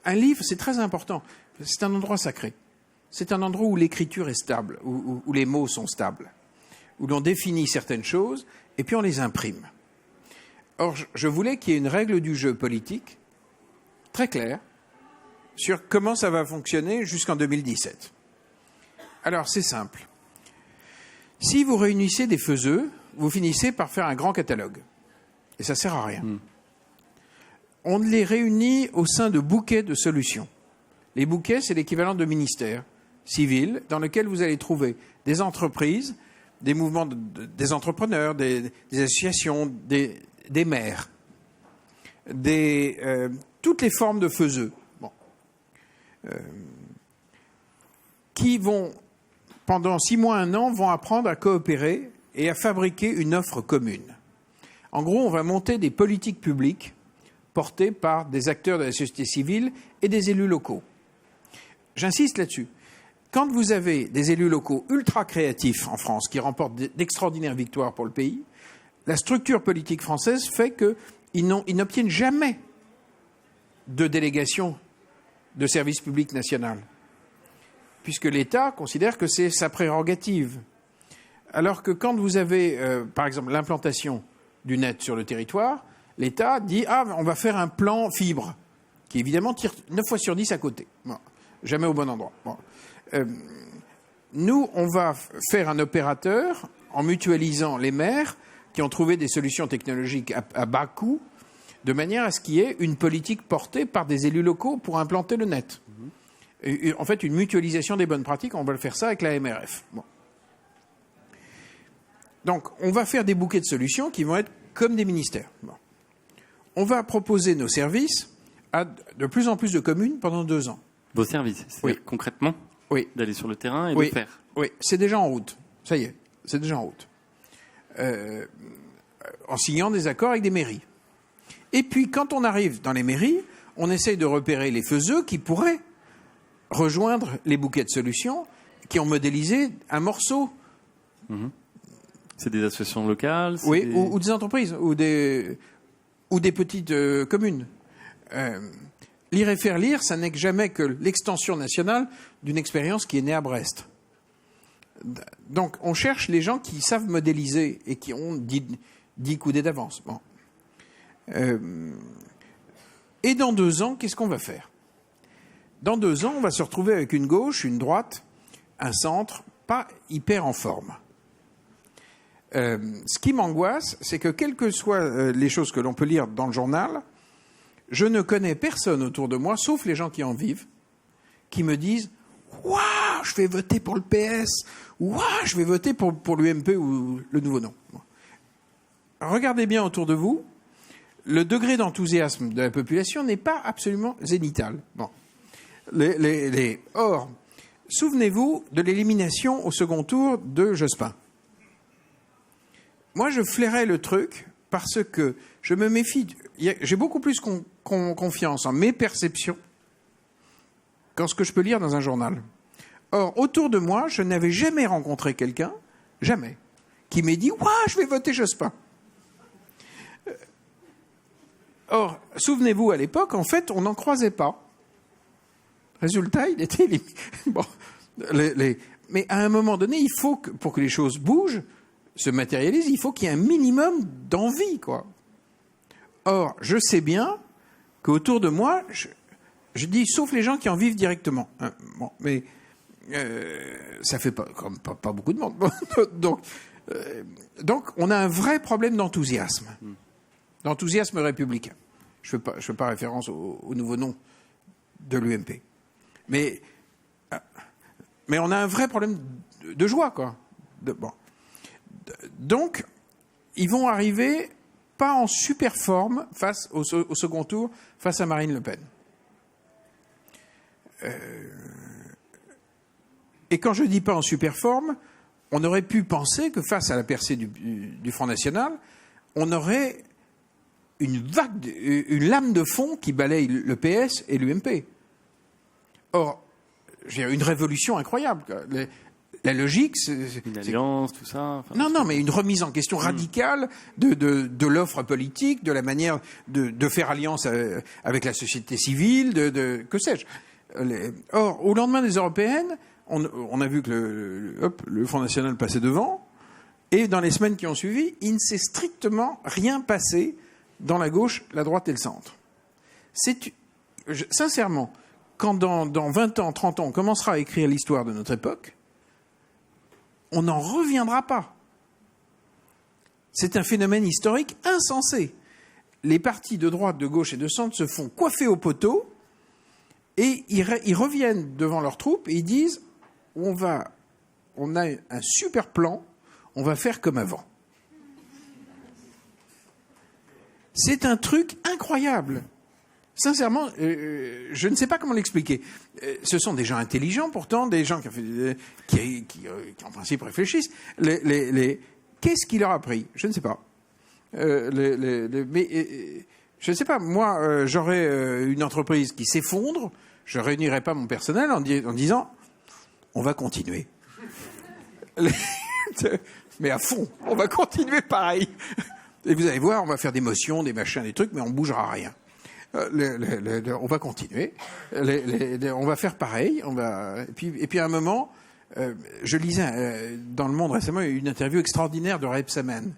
un livre, c'est très important. C'est un endroit sacré. C'est un endroit où l'écriture est stable, où les mots sont stables, où l'on définit certaines choses et puis on les imprime. Or, je voulais qu'il y ait une règle du jeu politique très claire sur comment ça va fonctionner jusqu'en 2017. Alors, c'est simple. Si vous réunissez des faiseux, vous finissez par faire un grand catalogue. Et ça ne sert à rien. On les réunit au sein de bouquets de solutions. Les bouquets, c'est l'équivalent de ministères civils dans lesquels vous allez trouver des entreprises, des mouvements, des entrepreneurs, des associations, des maires, toutes les formes de faiseux. Bon. Qui vont, pendant 6 mois, 1 an, vont apprendre à coopérer et à fabriquer une offre commune. En gros, on va monter des politiques publiques portées par des acteurs de la société civile et des élus locaux. J'insiste là-dessus. Quand vous avez des élus locaux ultra créatifs en France qui remportent d'extraordinaires victoires pour le pays, la structure politique française fait qu'ils n'obtiennent jamais de délégation de service public national, puisque l'État considère que c'est sa prérogative. Alors que quand vous avez, par exemple, l'implantation du net sur le territoire, l'État dit « Ah, on va faire un plan fibre », qui évidemment tire 9 fois sur 10 à côté. Bon, jamais au bon endroit. Bon. Nous, on va faire un opérateur en mutualisant les maires qui ont trouvé des solutions technologiques à bas coût, de manière à ce qu'il y ait une politique portée par des élus locaux pour implanter le net. Et, en fait, une mutualisation des bonnes pratiques, on va le faire ça avec la MRF. Bon. Donc, on va faire des bouquets de solutions qui vont être comme des ministères. Bon. On va proposer nos services à de plus en plus de communes pendant 2 ans. Vos services, c'est concrètement d'aller sur le terrain et de faire. Oui, c'est déjà en route. Ça y est, c'est déjà en route. En signant des accords avec des mairies. Et puis, quand on arrive dans les mairies, on essaye de repérer les faiseux qui pourraient rejoindre les bouquets de solutions qui ont modélisé un morceau. C'est des associations locales? Oui, ou des entreprises, ou des petites communes. Lire et faire lire, ça n'est jamais que l'extension nationale d'une expérience qui est née à Brest. Donc, on cherche les gens qui savent modéliser et qui ont 10 coudées d'avance. Bon. Et dans 2 ans, qu'est-ce qu'on va faire? Dans 2 ans, on va se retrouver avec une gauche, une droite, un centre, pas hyper en forme. Ce qui m'angoisse, c'est que quelles que soient les choses que l'on peut lire dans le journal, je ne connais personne autour de moi, sauf les gens qui en vivent, qui me disent « Waouh, je vais voter pour le PS » ou « Waouh, je vais voter pour l'UMP ou le nouveau nom ». regardez bien autour de vous, le degré d'enthousiasme de la population n'est pas absolument zénital. Bon. Or, souvenez-vous de l'élimination au second tour de Jospin. Moi, je flairais le truc parce que je me méfie. J'ai beaucoup plus confiance en mes perceptions qu'en ce que je peux lire dans un journal. Or, autour de moi, je n'avais jamais rencontré quelqu'un, jamais, qui m'ait dit « Ouah, je vais voter Jospin ». Or, souvenez-vous, à l'époque, en fait, on n'en croisait pas. Résultat, il était... Bon, mais à un moment donné, il faut que, pour que les choses bougent, se matérialisent, il faut qu'il y ait un minimum d'envie, quoi. Or, je sais bien qu'autour de moi, je dis, sauf les gens qui en vivent directement. Hein, bon, mais ça fait pas beaucoup de monde. Donc, on a un vrai problème d'enthousiasme. D'enthousiasme républicain. Je ne fais pas référence au nouveau nom de l'UMP. Mais on a un vrai problème de joie, quoi. Bon. Donc, ils vont arriver pas en super forme face au second tour, face à Marine Le Pen. Et quand je dis pas en super forme, on aurait pu penser que face à la percée du Front National, on aurait une lame de fond qui balaye le PS et l'UMP. Or, j'ai une révolution incroyable. La logique, c'est une alliance, tout ça. Non, mais une remise en question radicale de l'offre politique, de la manière de faire alliance avec la société civile, que sais-je. Or, au lendemain des européennes, on a vu que le Front National passait devant, et dans les semaines qui ont suivi, il ne s'est strictement rien passé dans la gauche, la droite et le centre. Sincèrement, quand dans 20 ans, 30 ans, on commencera à écrire l'histoire de notre époque, on n'en reviendra pas. C'est un phénomène historique insensé. Les partis de droite, de gauche et de centre se font coiffer au poteau et ils reviennent devant leurs troupes et ils disent on a un super plan, on va faire comme avant. C'est un truc incroyable. Sincèrement, je ne sais pas comment l'expliquer. Ce sont des gens intelligents, pourtant, des gens qui en principe réfléchissent. Qu'est-ce qui leur a pris ? Je ne sais pas. Mais je ne sais pas. Moi, j'aurais une entreprise qui s'effondre, je réunirais pas mon personnel en disant on va continuer. Mais à fond, on va continuer pareil. Et vous allez voir, on va faire des motions, des machins, des trucs, mais on bougera rien. On va continuer. On va faire pareil. Et puis à un moment, je lisais dans Le Monde récemment une interview extraordinaire de Rebsamen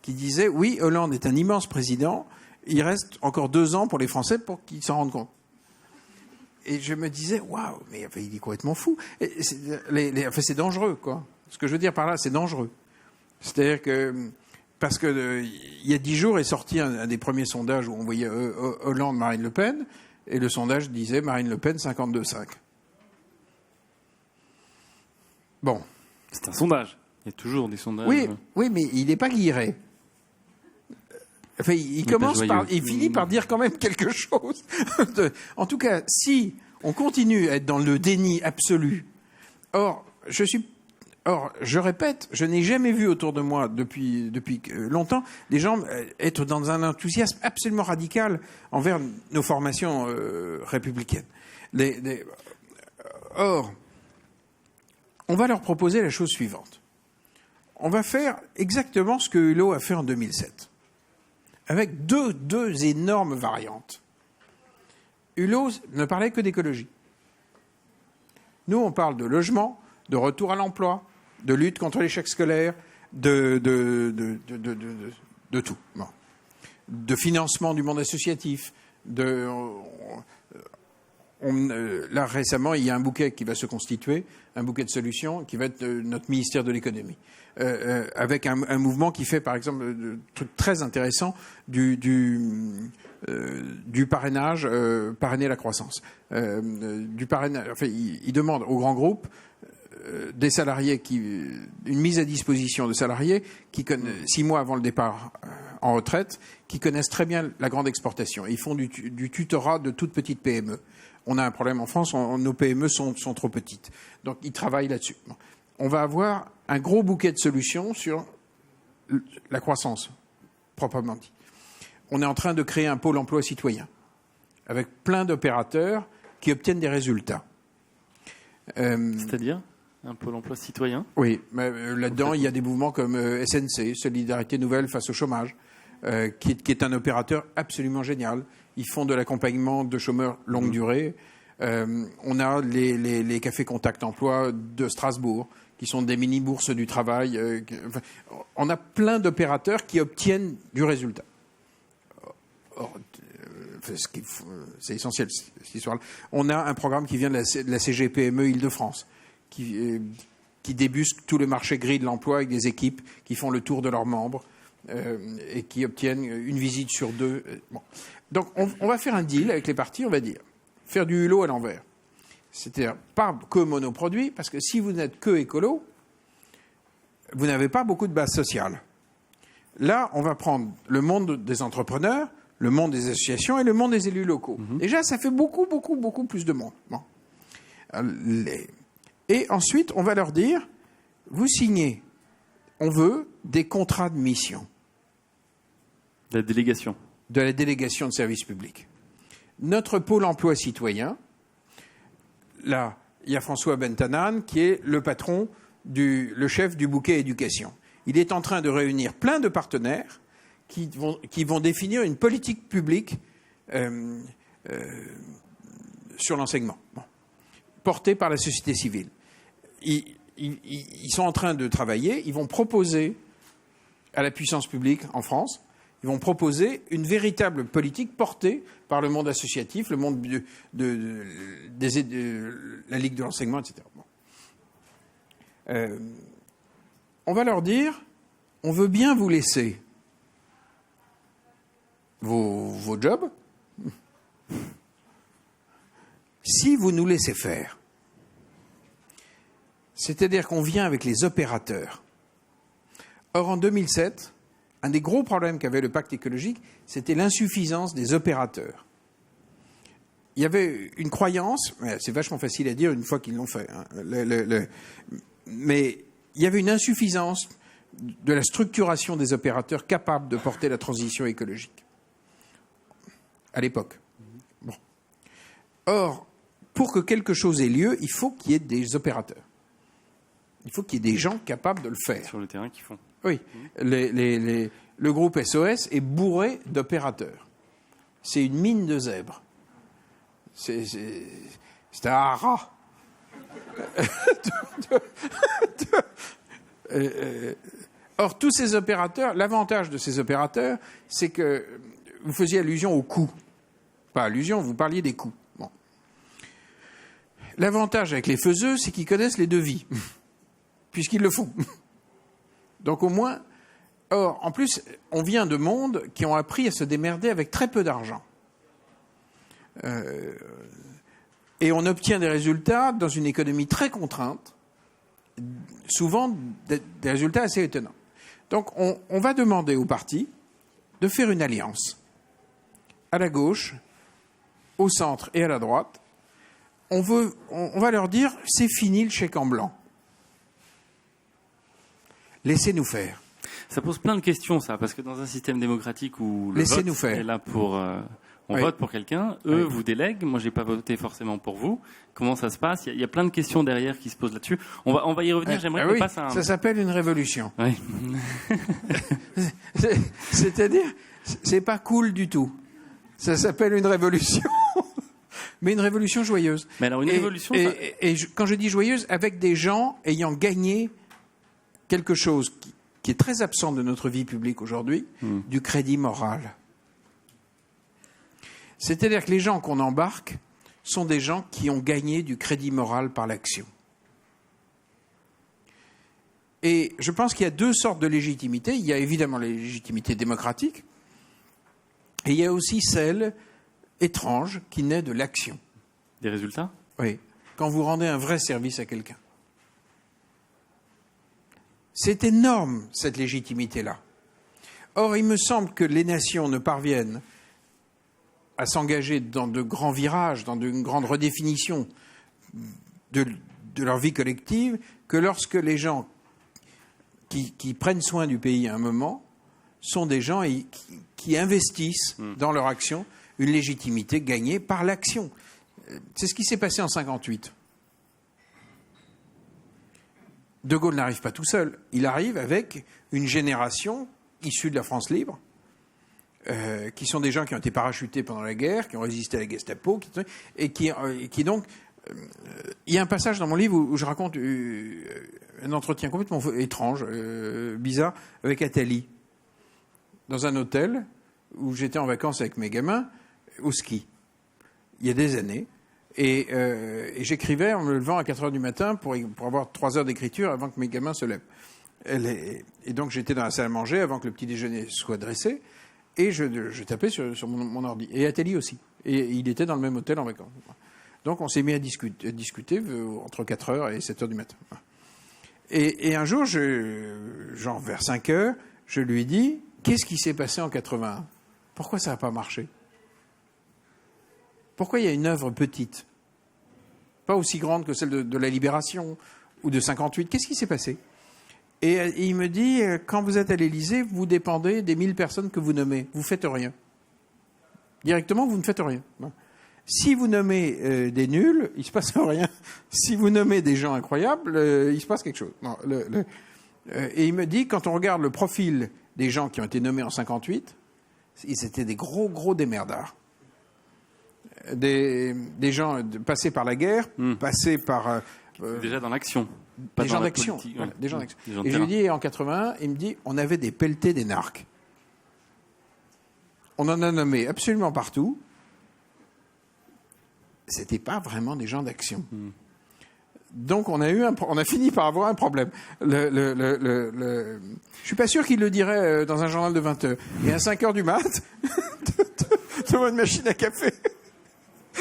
qui disait oui, Hollande est un immense président. Il reste encore 2 ans pour les Français pour qu'ils s'en rendent compte. Et je me disais waouh, mais il est complètement fou. C'est dangereux, quoi. Ce que je veux dire par là, c'est dangereux. C'est-à-dire que parce que il y a 10 jours est sorti un des premiers sondages où on voyait Hollande, Marine Le Pen, et le sondage disait Marine Le Pen 52,5. Bon. C'est un sondage. Il y a toujours des sondages. Oui, mais il n'est pas guilleret. Enfin, il finit par dire quand même quelque chose. En tout cas, si on continue à être dans le déni absolu, or, je répète, je n'ai jamais vu autour de moi depuis longtemps des gens être dans un enthousiasme absolument radical envers nos formations républicaines. Or, on va leur proposer la chose suivante. On va faire exactement ce que Hulot a fait en 2007, avec deux énormes variantes. Hulot ne parlait que d'écologie. Nous, on parle de logement, de retour à l'emploi, de lutte contre l'échec scolaire, de tout. Bon. De financement du monde associatif. Là, récemment, il y a un bouquet qui va se constituer, un bouquet de solutions, qui va être notre ministère de l'économie. Avec un mouvement qui fait, par exemple, un truc très intéressant du parrainage, parrainer la croissance. Du parrainage, enfin, il demande aux grands groupes des salariés une mise à disposition de salariés qui 6 mois avant le départ en retraite qui connaissent très bien la grande exportation. Ils font du tutorat de toutes petites PME. On a un problème en France, nos PME sont trop petites. Donc ils travaillent là-dessus. Bon. On va avoir un gros bouquet de solutions sur la croissance, proprement dit. On est en train de créer un pôle emploi citoyen avec plein d'opérateurs qui obtiennent des résultats. C'est-à-dire un pôle emploi citoyen? Oui, mais là-dedans, il y a des mouvements comme SNC, Solidarité Nouvelle face au chômage, qui est un opérateur absolument génial. Ils font de l'accompagnement de chômeurs longue durée. On a les cafés contact emploi de Strasbourg, qui sont des mini-bourses du travail. On a plein d'opérateurs qui obtiennent du résultat. Or, c'est essentiel, cette histoire-là. On a un programme qui vient de la CGPME Île-de-France, qui débusque tout le marché gris de l'emploi avec des équipes qui font le tour de leurs membres et qui obtiennent une visite sur 2. Bon. Donc, on va faire un deal avec les partis, on va dire, faire du hulot à l'envers. C'est-à-dire, pas que monoproduit, parce que si vous n'êtes que écolo, vous n'avez pas beaucoup de base sociale. Là, on va prendre le monde des entrepreneurs, le monde des associations et le monde des élus locaux. Déjà, ça fait beaucoup plus de monde. Bon. Et ensuite, on va leur dire, vous signez, on veut des contrats de mission. De la délégation. De la délégation de service public. Notre pôle emploi citoyen, là, il y a François Bentanan, qui est le patron, le chef du bouquet éducation. Il est en train de réunir plein de partenaires qui vont définir une politique publique sur l'enseignement, portée par la société civile. Ils sont en train de travailler, ils vont proposer à la puissance publique en France, ils vont proposer une véritable politique portée par le monde associatif, le monde de la Ligue de l'enseignement, etc. Bon. On va leur dire, on veut bien vous laisser vos jobs si vous nous laissez faire. C'est-à-dire qu'on vient avec les opérateurs. Or, en 2007, un des gros problèmes qu'avait le pacte écologique, c'était l'insuffisance des opérateurs. Il y avait une croyance, c'est vachement facile à dire une fois qu'ils l'ont fait, hein, mais il y avait une insuffisance de la structuration des opérateurs capables de porter la transition écologique, à l'époque. Bon. Or, pour que quelque chose ait lieu, il faut qu'il y ait des opérateurs. Il faut qu'il y ait des gens capables de le faire. Sur le terrain qui font. Oui. Le groupe SOS est bourré d'opérateurs. C'est une mine de zèbres. C'est un haras. Or, tous ces opérateurs, l'avantage de ces opérateurs, c'est que vous faisiez allusion aux coûts. Pas allusion, vous parliez des coûts. Bon. L'avantage avec les faiseux, c'est qu'ils connaissent les devis, puisqu'ils le font. Donc au moins, or, en plus, on vient de mondes qui ont appris à se démerder avec très peu d'argent. Et on obtient des résultats dans une économie très contrainte, souvent des résultats assez étonnants. Donc on va demander aux partis de faire une alliance. À la gauche, au centre et à la droite, on va leur dire, c'est fini le chèque en blanc. Laissez-nous faire. Ça pose plein de questions, ça, parce que dans un système démocratique où le vote est là pour... on vote pour quelqu'un, eux vous délèguent, moi j'ai pas voté forcément pour vous. Comment ça se passe? Il y a plein de questions derrière qui se posent là-dessus. On va y revenir, j'aimerais qu'on passe à un... Ça s'appelle une révolution. Oui. C'est-à-dire, c'est pas cool du tout. Ça s'appelle une révolution. Mais une révolution joyeuse. Mais alors une révolution... Quand je dis joyeuse, avec des gens ayant gagné quelque chose qui est très absent de notre vie publique aujourd'hui, du crédit moral. C'est-à-dire que les gens qu'on embarque sont des gens qui ont gagné du crédit moral par l'action. Et je pense qu'il y a deux sortes de légitimité. Il y a évidemment la légitimité démocratique, et il y a aussi celle étrange qui naît de l'action. Des résultats? Oui. Quand vous rendez un vrai service à quelqu'un. C'est énorme, cette légitimité-là. Or, il me semble que les nations ne parviennent à s'engager dans de grands virages, dans une grande redéfinition de leur vie collective, que lorsque les gens qui prennent soin du pays à un moment sont des gens qui investissent dans leur action une légitimité gagnée par l'action. C'est ce qui s'est passé en 1958. De Gaulle n'arrive pas tout seul. Il arrive avec une génération issue de la France libre, qui sont des gens qui ont été parachutés pendant la guerre, qui ont résisté à la Gestapo, et qui donc... il y a un passage dans mon livre où je raconte un entretien complètement étrange, bizarre, avec Attali, dans un hôtel où j'étais en vacances avec mes gamins, au ski, il y a des années. Et j'écrivais en me levant à 4 heures du matin pour avoir 3 heures d'écriture avant que mes gamins se lèvent. Et donc j'étais dans la salle à manger avant que le petit déjeuner soit dressé, et je tapais sur mon ordi. Et Attali aussi. Et il était dans le même hôtel en vacances. Donc on s'est mis à discuter entre 4 heures et 7 heures du matin. Et un jour, genre vers 5 heures, je lui dis, qu'est-ce qui s'est passé en 81 ? Pourquoi ça n'a pas marché ? Pourquoi il y a une œuvre petite, pas aussi grande que celle de la Libération ou de 58 ? Qu'est-ce qui s'est passé ? Et il me dit, quand vous êtes à l'Élysée, vous dépendez des 1000 personnes que vous nommez. Vous ne faites rien. Directement, vous ne faites rien. Si vous nommez des nuls, il ne se passe rien. Si vous nommez des gens incroyables, il se passe quelque chose. Non, et il me dit, quand on regarde le profil des gens qui ont été nommés en 58, ils étaient des gros démerdards. Des gens passés par la guerre, passés par... déjà dans l'action. Des gens d'action. Voilà, des gens d'action. Et je lui dis, en 81, il me dit, on avait des pelletés des narcs. On en a nommé absolument partout. C'était pas vraiment des gens d'action. Donc on a fini par avoir un problème. Je suis pas sûr qu'il le dirait dans un journal de 20 heures. Et à 5 heures du mat, devant une machine à café,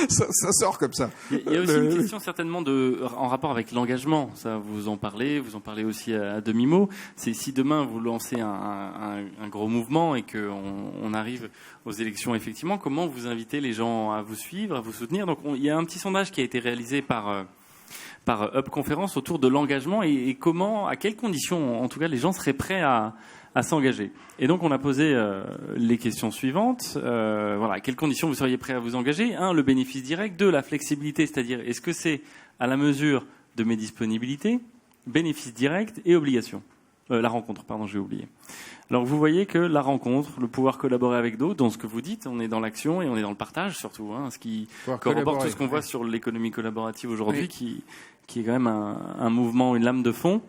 ça sort comme ça. Il y a aussi une question certainement en rapport avec l'engagement. Ça, vous en parlez aussi à demi-mot. C'est si demain vous lancez un gros mouvement et qu'on arrive aux élections, effectivement, comment vous invitez les gens à vous suivre, à vous soutenir ? Donc il y a un petit sondage qui a été réalisé par Up Conférence autour de l'engagement et comment, à quelles conditions, en tout cas, les gens seraient prêts à s'engager. Et donc, on a posé les questions suivantes. Voilà, à quelles conditions vous seriez prêt à vous engager ? 1, le bénéfice direct. 2, la flexibilité, c'est-à-dire, est-ce que c'est à la mesure de mes disponibilités ? Bénéfice direct et obligation. La rencontre, pardon, j'ai oublié. Alors, vous voyez que la rencontre, le pouvoir collaborer avec d'autres, dans ce que vous dites, on est dans l'action et on est dans le partage, surtout, ce qui corrobore tout ce qu'on voit sur l'économie collaborative aujourd'hui, qui est quand même un mouvement, une lame de fond.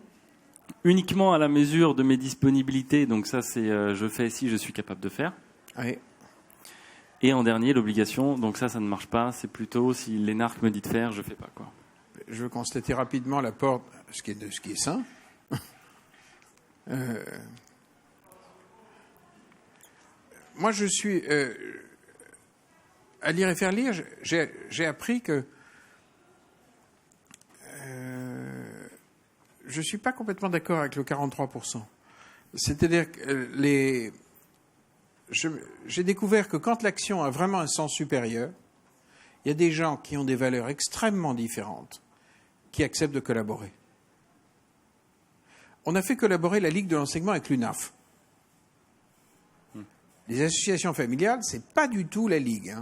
Uniquement à la mesure de mes disponibilités, donc ça c'est je fais si je suis capable de faire. Oui. Et en dernier, l'obligation, donc ça ne marche pas, c'est plutôt si l'énarque me dit de faire, je fais pas quoi. Je veux constater rapidement l'apport, ce qui est sain. Moi je suis à lire et faire lire, j'ai appris que je ne suis pas complètement d'accord avec le 43%. C'est-à-dire que j'ai découvert que quand l'action a vraiment un sens supérieur, il y a des gens qui ont des valeurs extrêmement différentes qui acceptent de collaborer. On a fait collaborer la Ligue de l'enseignement avec l'UNAF. Les associations familiales, ce n'est pas du tout la Ligue.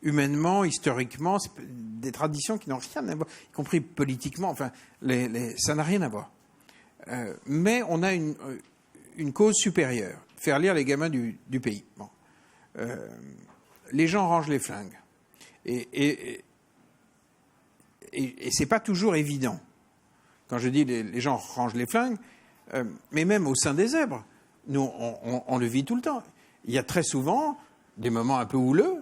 Humainement, historiquement, c'est des traditions qui n'ont rien à voir, y compris politiquement, enfin, ça n'a rien à voir. Mais on a une cause supérieure, faire lire les gamins du pays. Bon. Les gens rangent les flingues. Et c'est pas toujours évident. Quand je dis les gens rangent les flingues, mais même au sein des zèbres, nous, on le vit tout le temps. Il y a très souvent des moments un peu houleux,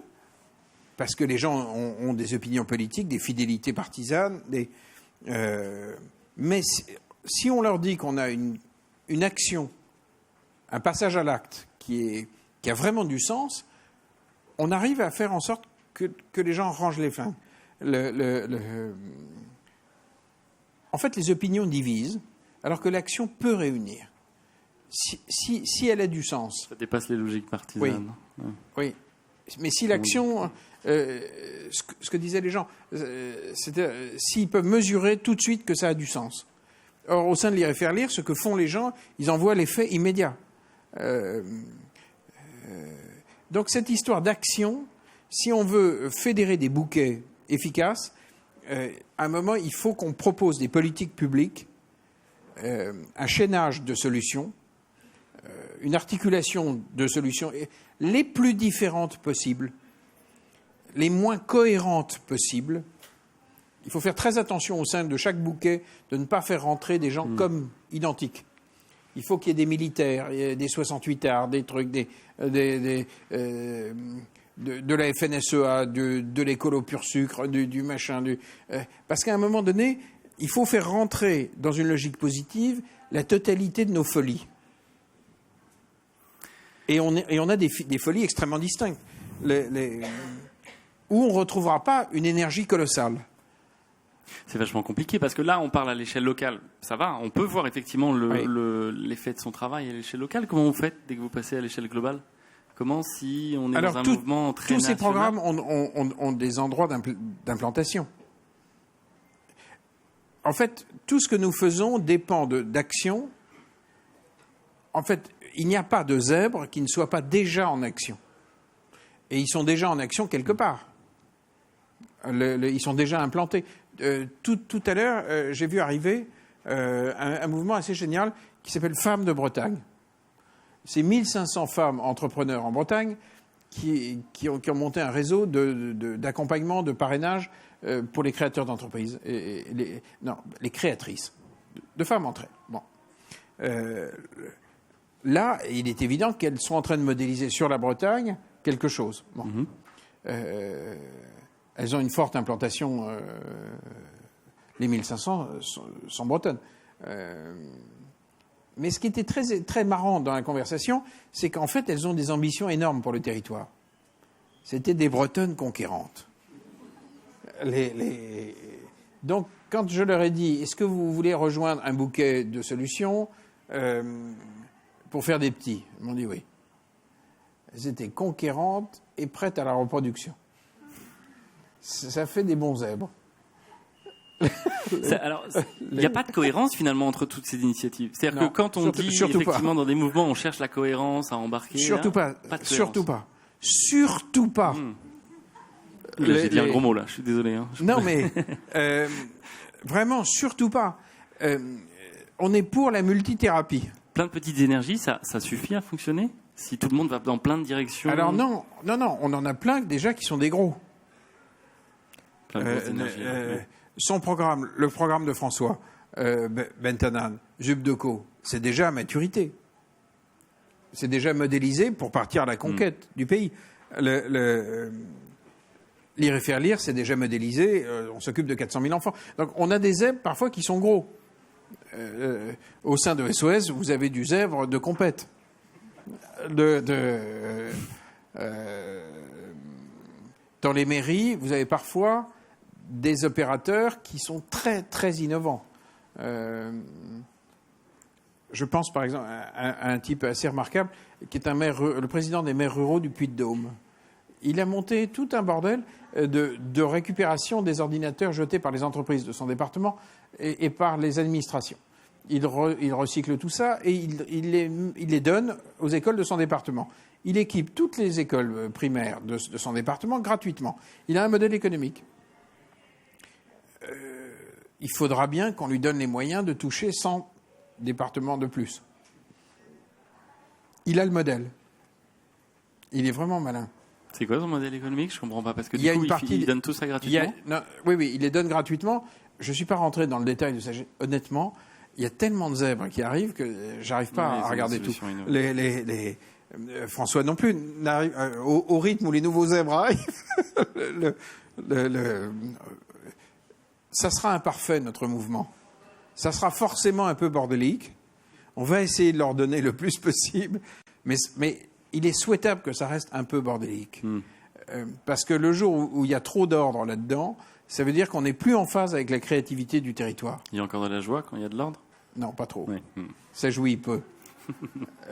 parce que les gens ont des opinions politiques, des fidélités partisanes. Mais si on leur dit qu'on a une action, un passage à l'acte qui a vraiment du sens, on arrive à faire en sorte que les gens rangent les flingues. En fait, les opinions divisent, alors que l'action peut réunir. si elle a du sens. Ça dépasse les logiques partisanes. Oui. Mais si l'action, ce que disaient les gens, c'était s'ils peuvent mesurer tout de suite que ça a du sens. Or, au sein de Lire et Faire Lire, ce que font les gens, ils en voient l'effet immédiat. Donc cette histoire d'action, si on veut fédérer des bouquets efficaces, à un moment, il faut qu'on propose des politiques publiques, un chaînage de solutions, une articulation de solutions les plus différentes possibles, les moins cohérentes possibles. Il faut faire très attention au sein de chaque bouquet de ne pas faire rentrer des gens comme identiques. Il faut qu'il y ait des militaires, des 68ards, des trucs, de la FNSEA, de l'écolo pur sucre, du machin. Parce qu'à un moment donné, il faut faire rentrer dans une logique positive la totalité de nos folies. Et on a des folies extrêmement distinctes, où on ne retrouvera pas une énergie colossale. C'est vachement compliqué parce que là, on parle à l'échelle locale. Ça va, on peut voir effectivement l'effet de son travail à l'échelle locale. Comment vous faites dès que vous passez à l'échelle globale? Comment, si on est dans un mouvement très national? Tous ces programmes ont des endroits d'implantation. En fait, tout ce que nous faisons dépend d'actions. En fait, il n'y a pas de zèbre qui ne soit pas déjà en action. Et ils sont déjà en action quelque part. Ils sont déjà implantés. Tout à l'heure, j'ai vu arriver un mouvement assez génial qui s'appelle Femmes de Bretagne. C'est 1500 femmes entrepreneurs en Bretagne qui ont monté un réseau d'accompagnement, de parrainage pour les créateurs d'entreprises. Les créatrices de femmes entre elles. Bon. Là, il est évident qu'elles sont en train de modéliser sur la Bretagne quelque chose. Bon. Elles ont une forte implantation. Les 1500 sont bretonnes. Mais ce qui était très, très marrant dans la conversation, c'est qu'en fait, elles ont des ambitions énormes pour le territoire. C'était des Bretonnes conquérantes. Donc, quand je leur ai dit, est-ce que vous voulez rejoindre un bouquet de solutions pour faire des petits? Ils m'ont dit oui. Elles étaient conquérantes et prêtes à la reproduction. Ça fait des bons zèbres. Alors, il n'y a pas de cohérence finalement entre toutes ces initiatives. C'est-à-dire que quand on dit effectivement dans des mouvements, on cherche la cohérence à embarquer. Surtout pas. Surtout pas. Surtout pas. J'ai dit un gros mot là. Je suis désolé. Hein. Non mais vraiment surtout pas. On est pour la multithérapie. Plein de petites énergies, ça suffit à fonctionner si tout le monde va dans plein de directions. Alors non, on en a plein déjà qui sont des gros. Son programme, le programme de François Bentanan, Jup Decaux, c'est déjà à maturité. C'est déjà modélisé pour partir à la conquête du pays. Lire et Faire Lire, c'est déjà modélisé. On s'occupe de 400 000 enfants. Donc on a des zèbres parfois qui sont gros. Au sein de SOS, vous avez du zèbre de compète. Dans les mairies, vous avez parfois des opérateurs qui sont très, très innovants. Je pense par exemple à un type assez remarquable qui est le président des maires ruraux du Puy-de-Dôme. Il a monté tout un bordel de récupération des ordinateurs jetés par les entreprises de son département et par les administrations. Il recycle tout ça et il les donne aux écoles de son département. Il équipe toutes les écoles primaires de son département gratuitement. Il a un modèle économique. Il faudra bien qu'on lui donne les moyens de toucher 100 départements de plus. Il a le modèle. Il est vraiment malin. C'est quoi son modèle économique? Je comprends pas parce que du coup, il donne tout ça gratuitement. Oui, il les donne gratuitement. Je suis pas rentré dans le détail de ça. Honnêtement, il y a tellement de zèbres qui arrivent que j'arrive pas à regarder tout. François non plus n'arrive au rythme où les nouveaux zèbres arrivent. Ça sera imparfait, notre mouvement. Ça sera forcément un peu bordélique. On va essayer de leur donner le plus possible. Mais il est souhaitable que ça reste un peu bordélique. Parce que le jour où il y a trop d'ordre là-dedans, ça veut dire qu'on n'est plus en phase avec la créativité du territoire. Il y a encore de la joie quand il y a de l'ordre? Non, pas trop. Oui. Ça jouit peu.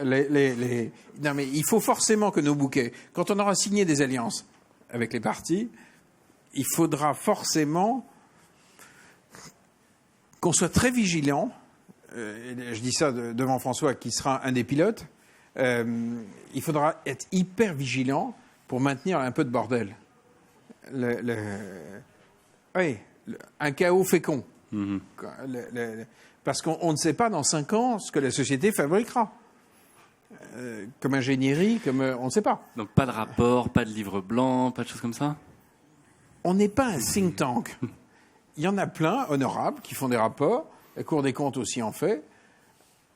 Non, mais il faut forcément que nos bouquets, quand on aura signé des alliances avec les partis, il faudra forcément qu'on soit très vigilant. Je dis ça devant François, qui sera un des pilotes. Il faudra être hyper vigilant pour maintenir un peu de bordel. Un chaos fécond. Parce qu'on ne sait pas dans 5 ans ce que la société fabriquera. Comme ingénierie, on ne sait pas. Donc pas de rapport, pas de livre blanc, pas de choses comme ça? On n'est pas un think tank. Il y en a plein, honorables, qui font des rapports. La Cour des comptes aussi en fait.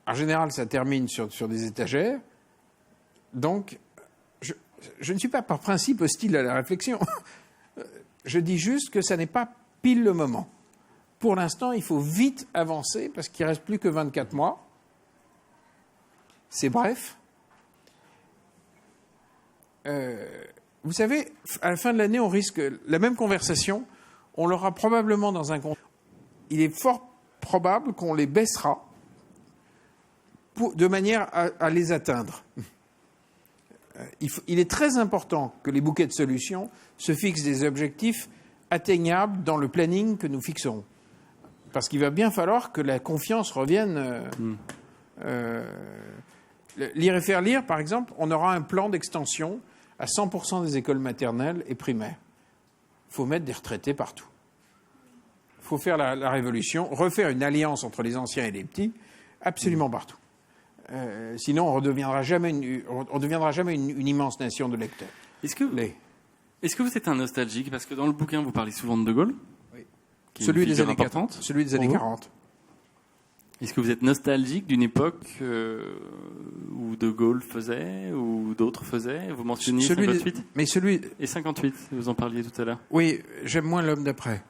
En général, ça termine sur des étagères. Donc, je ne suis pas par principe hostile à la réflexion. Je dis juste que ça n'est pas pile le moment. Pour l'instant, il faut vite avancer parce qu'il ne reste plus que 24 mois. C'est bref. Vous savez, à la fin de l'année, on risque la même conversation. On l'aura probablement dans un compte. Il est fort probable qu'on les baissera de manière à les atteindre. Il est très important que les bouquets de solutions se fixent des objectifs atteignables dans le planning que nous fixons. Parce qu'il va bien falloir que la confiance revienne. Lire et faire lire, par exemple, on aura un plan d'extension à 100% des écoles maternelles et primaires. Il faut mettre des retraités partout. Il faut faire la révolution, refaire une alliance entre les anciens et les petits, absolument partout. Sinon, on ne deviendra jamais une immense nation de lecteurs. Est-ce que vous êtes un nostalgique? Parce que dans le bouquin, vous parlez souvent de De Gaulle. Oui. Celui des années 40. Celui des années 40. Est-ce que vous êtes nostalgique d'une époque où De Gaulle faisait, ou d'autres faisaient? Vous mentionniez 58 et 58, vous en parliez tout à l'heure. Oui, j'aime moins l'homme d'après.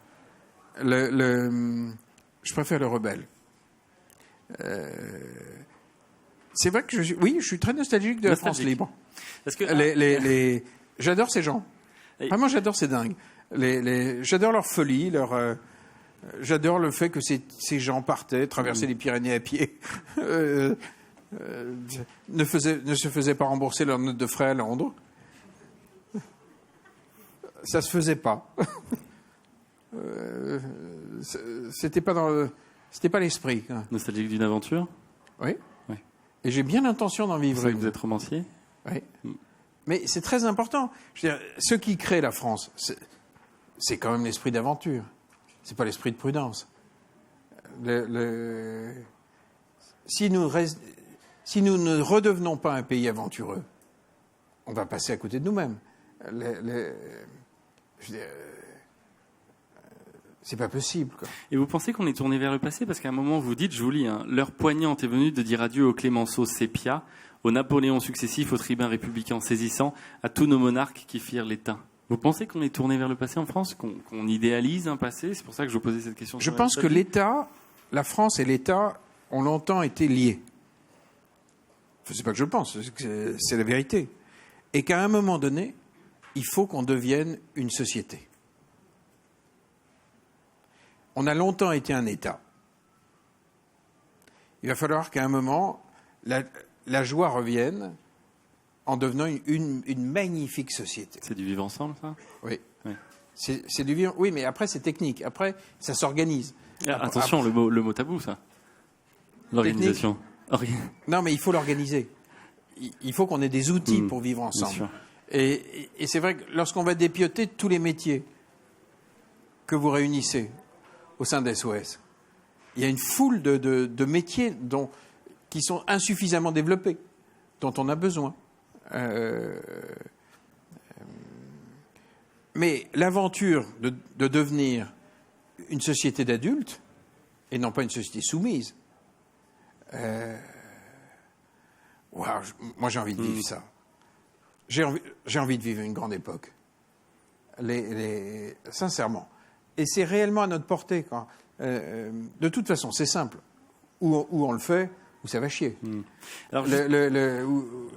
Je préfère le rebelle. C'est vrai que je suis très nostalgique de la France libre. Parce que j'adore ces gens. Vraiment, j'adore ces dingues. J'adore leur folie, j'adore le fait que ces gens partaient, traversaient les Pyrénées à pied, ne se faisaient pas rembourser leur note de frais à Londres. Ça se faisait pas. C'était pas l'esprit. Nostalgique d'une aventure? Oui. Et j'ai bien l'intention d'en vivre. Vous êtes romancier? Oui. Mais c'est très important. Je veux dire, ceux qui créent la France, c'est quand même l'esprit d'aventure. C'est pas l'esprit de prudence. Si nous ne redevenons pas un pays aventureux, on va passer à côté de nous-mêmes. C'est pas possible, quoi. Et vous pensez qu'on est tourné vers le passé? Parce qu'à un moment, vous dites, je vous lis, l'heure poignante est venue de dire adieu au Clémenceau sépia, aux Napoléons successifs, aux tribuns républicains saisissants, à tous nos monarques qui firent l'État. Vous pensez qu'on est tourné vers le passé en France, qu'on idéalise un passé? C'est pour ça que je vous posais cette question. Je pense que l'État, la France et l'État ont longtemps été liés. C'est pas que je le pense, c'est la vérité. Et qu'à un moment donné, il faut qu'on devienne une société. On a longtemps été un État. Il va falloir qu'à un moment, la joie revienne en devenant une magnifique société. C'est du vivre ensemble, ça? Oui. C'est du vivre. Oui, mais après, c'est technique. Après, ça s'organise. Attention, après, le mot tabou, ça. L'organisation. Non, mais il faut l'organiser. Il faut qu'on ait des outils pour vivre ensemble. Et c'est vrai que lorsqu'on va dépioter tous les métiers que vous réunissez au sein d'SOS, il y a une foule de métiers qui sont insuffisamment développés, dont on a besoin. Mais l'aventure de devenir une société d'adultes, et non pas une société soumise, moi j'ai envie de vivre ça. J'ai envie de vivre une grande époque. Sincèrement. Et c'est réellement à notre portée, quoi. De toute façon, c'est simple. Ou on le fait, ou ça va chier. Alors,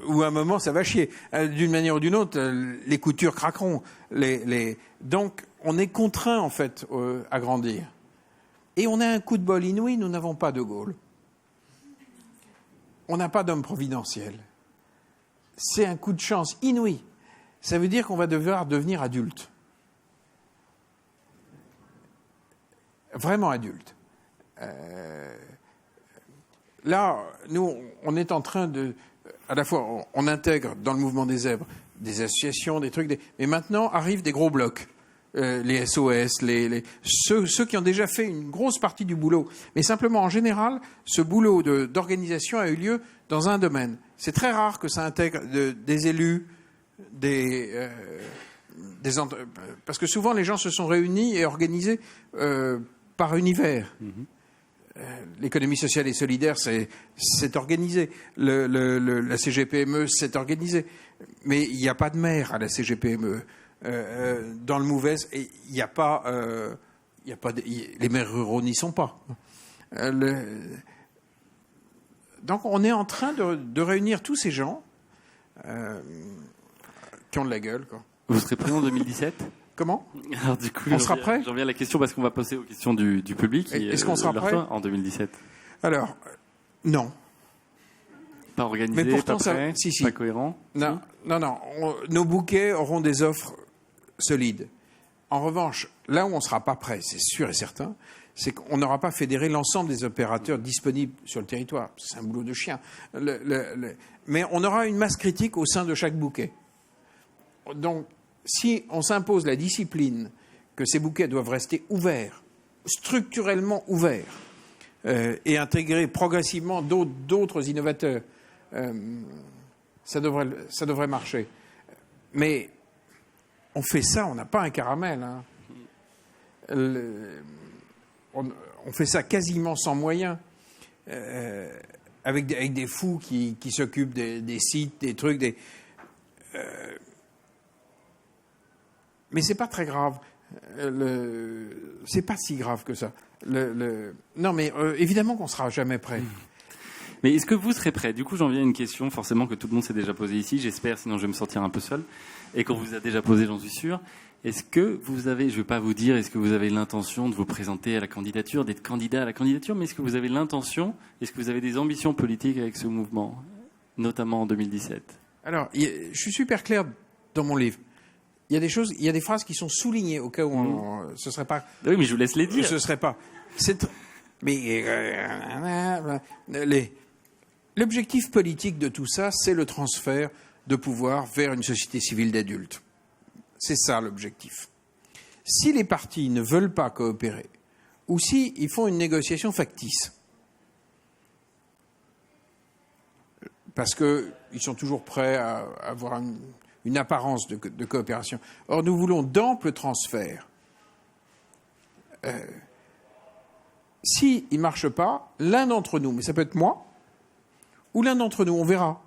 ou à un moment, ça va chier. D'une manière ou d'une autre, les coutures craqueront. Donc, on est contraint, en fait, à grandir. Et on a un coup de bol inouï, nous n'avons pas de Gaulle. on n'a pas d'homme providentiel. C'est un coup de chance inouï. Ça veut dire qu'on va devoir devenir adulte. Vraiment adulte. Là, nous, on est en train de... À la fois, on intègre dans le mouvement des zèbres des associations, des trucs... Mais maintenant, arrivent des gros blocs. Les SOS, ceux qui ont déjà fait une grosse partie du boulot. Mais simplement, en général, ce boulot d'organisation a eu lieu dans un domaine. C'est très rare que ça intègre des élus, parce que souvent, les gens se sont réunis et organisés par univers. L'économie sociale et solidaire, c'est organisé. La CGPME, c'est organisé. Mais il n'y a pas de maire à la CGPME. Dans le Mouvez, il n'y a pas, les maires ruraux n'y sont pas. Donc on est en train de réunir tous ces gens qui ont de la gueule, quoi. Vous serez prêt en 2017 ? Comment ? Alors du coup, on sera prêt ? J'en viens à la question parce qu'on va passer aux questions du public. Est-ce qu'on sera prêt en 2017 ? Alors, non. Pas organisé, mais pourtant, pas prêt, si. Pas cohérent. Non. Nos bouquets auront des offres solides. En revanche, là où on ne sera pas prêt, c'est sûr et certain, c'est qu'on n'aura pas fédéré l'ensemble des opérateurs disponibles sur le territoire. C'est un boulot de chien. Mais on aura une masse critique au sein de chaque bouquet. Donc, si on s'impose la discipline que ces bouquets doivent rester ouverts, structurellement ouverts, et intégrer progressivement d'autres innovateurs, ça devrait marcher. Mais on fait ça, on n'a pas un caramel. Hein. On fait ça quasiment sans moyens, avec des fous qui s'occupent des sites, des trucs. Mais c'est pas très grave. C'est pas si grave que ça. Non, mais évidemment qu'on sera jamais prêt. Mais est-ce que vous serez prêt ? Du coup, j'en viens à une question, forcément, que tout le monde s'est déjà posée ici, j'espère, sinon je vais me sentir un peu seul, et qu'on vous a déjà posé, j'en suis sûr. Est-ce que vous avez, je ne vais pas vous dire, est-ce que vous avez l'intention de vous présenter à la candidature, d'être candidat à la candidature, mais est-ce que vous avez l'intention, est-ce que vous avez des ambitions politiques avec ce mouvement, notamment en 2017 ? Alors, je suis super clair dans mon livre. Il y a des choses, il y a des phrases qui sont soulignées au cas où ce serait pas. Oui, mais je vous laisse les dire. Ce serait pas. L'objectif politique de tout ça, c'est le transfert de pouvoir vers une société civile d'adultes. C'est ça l'objectif. Si les partis ne veulent pas coopérer, ou si ils font une négociation factice, parce qu'ils sont toujours prêts à avoir une apparence de coopération. Or, nous voulons d'amples transferts. S'ils ne marchent pas, l'un d'entre nous, mais ça peut être moi, ou l'un d'entre nous, on verra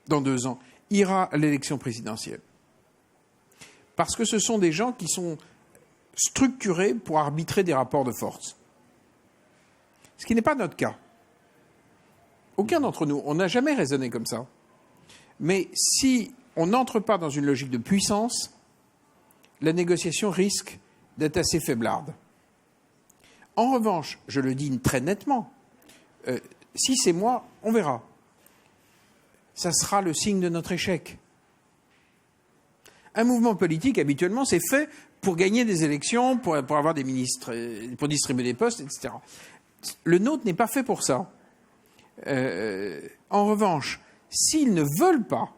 dans 2 ans, ira à l'élection présidentielle. Parce que ce sont des gens qui sont structurés pour arbitrer des rapports de force. Ce qui n'est pas notre cas. Aucun d'entre nous, on n'a jamais raisonné comme ça. Mais si on n'entre pas dans une logique de puissance, la négociation risque d'être assez faiblarde. En revanche, je le dis très nettement, si c'est moi, on verra. Ça sera le signe de notre échec. Un mouvement politique, habituellement, c'est fait pour gagner des élections, pour avoir des ministres, pour distribuer des postes, etc. Le nôtre n'est pas fait pour ça. En revanche, s'ils ne veulent pas,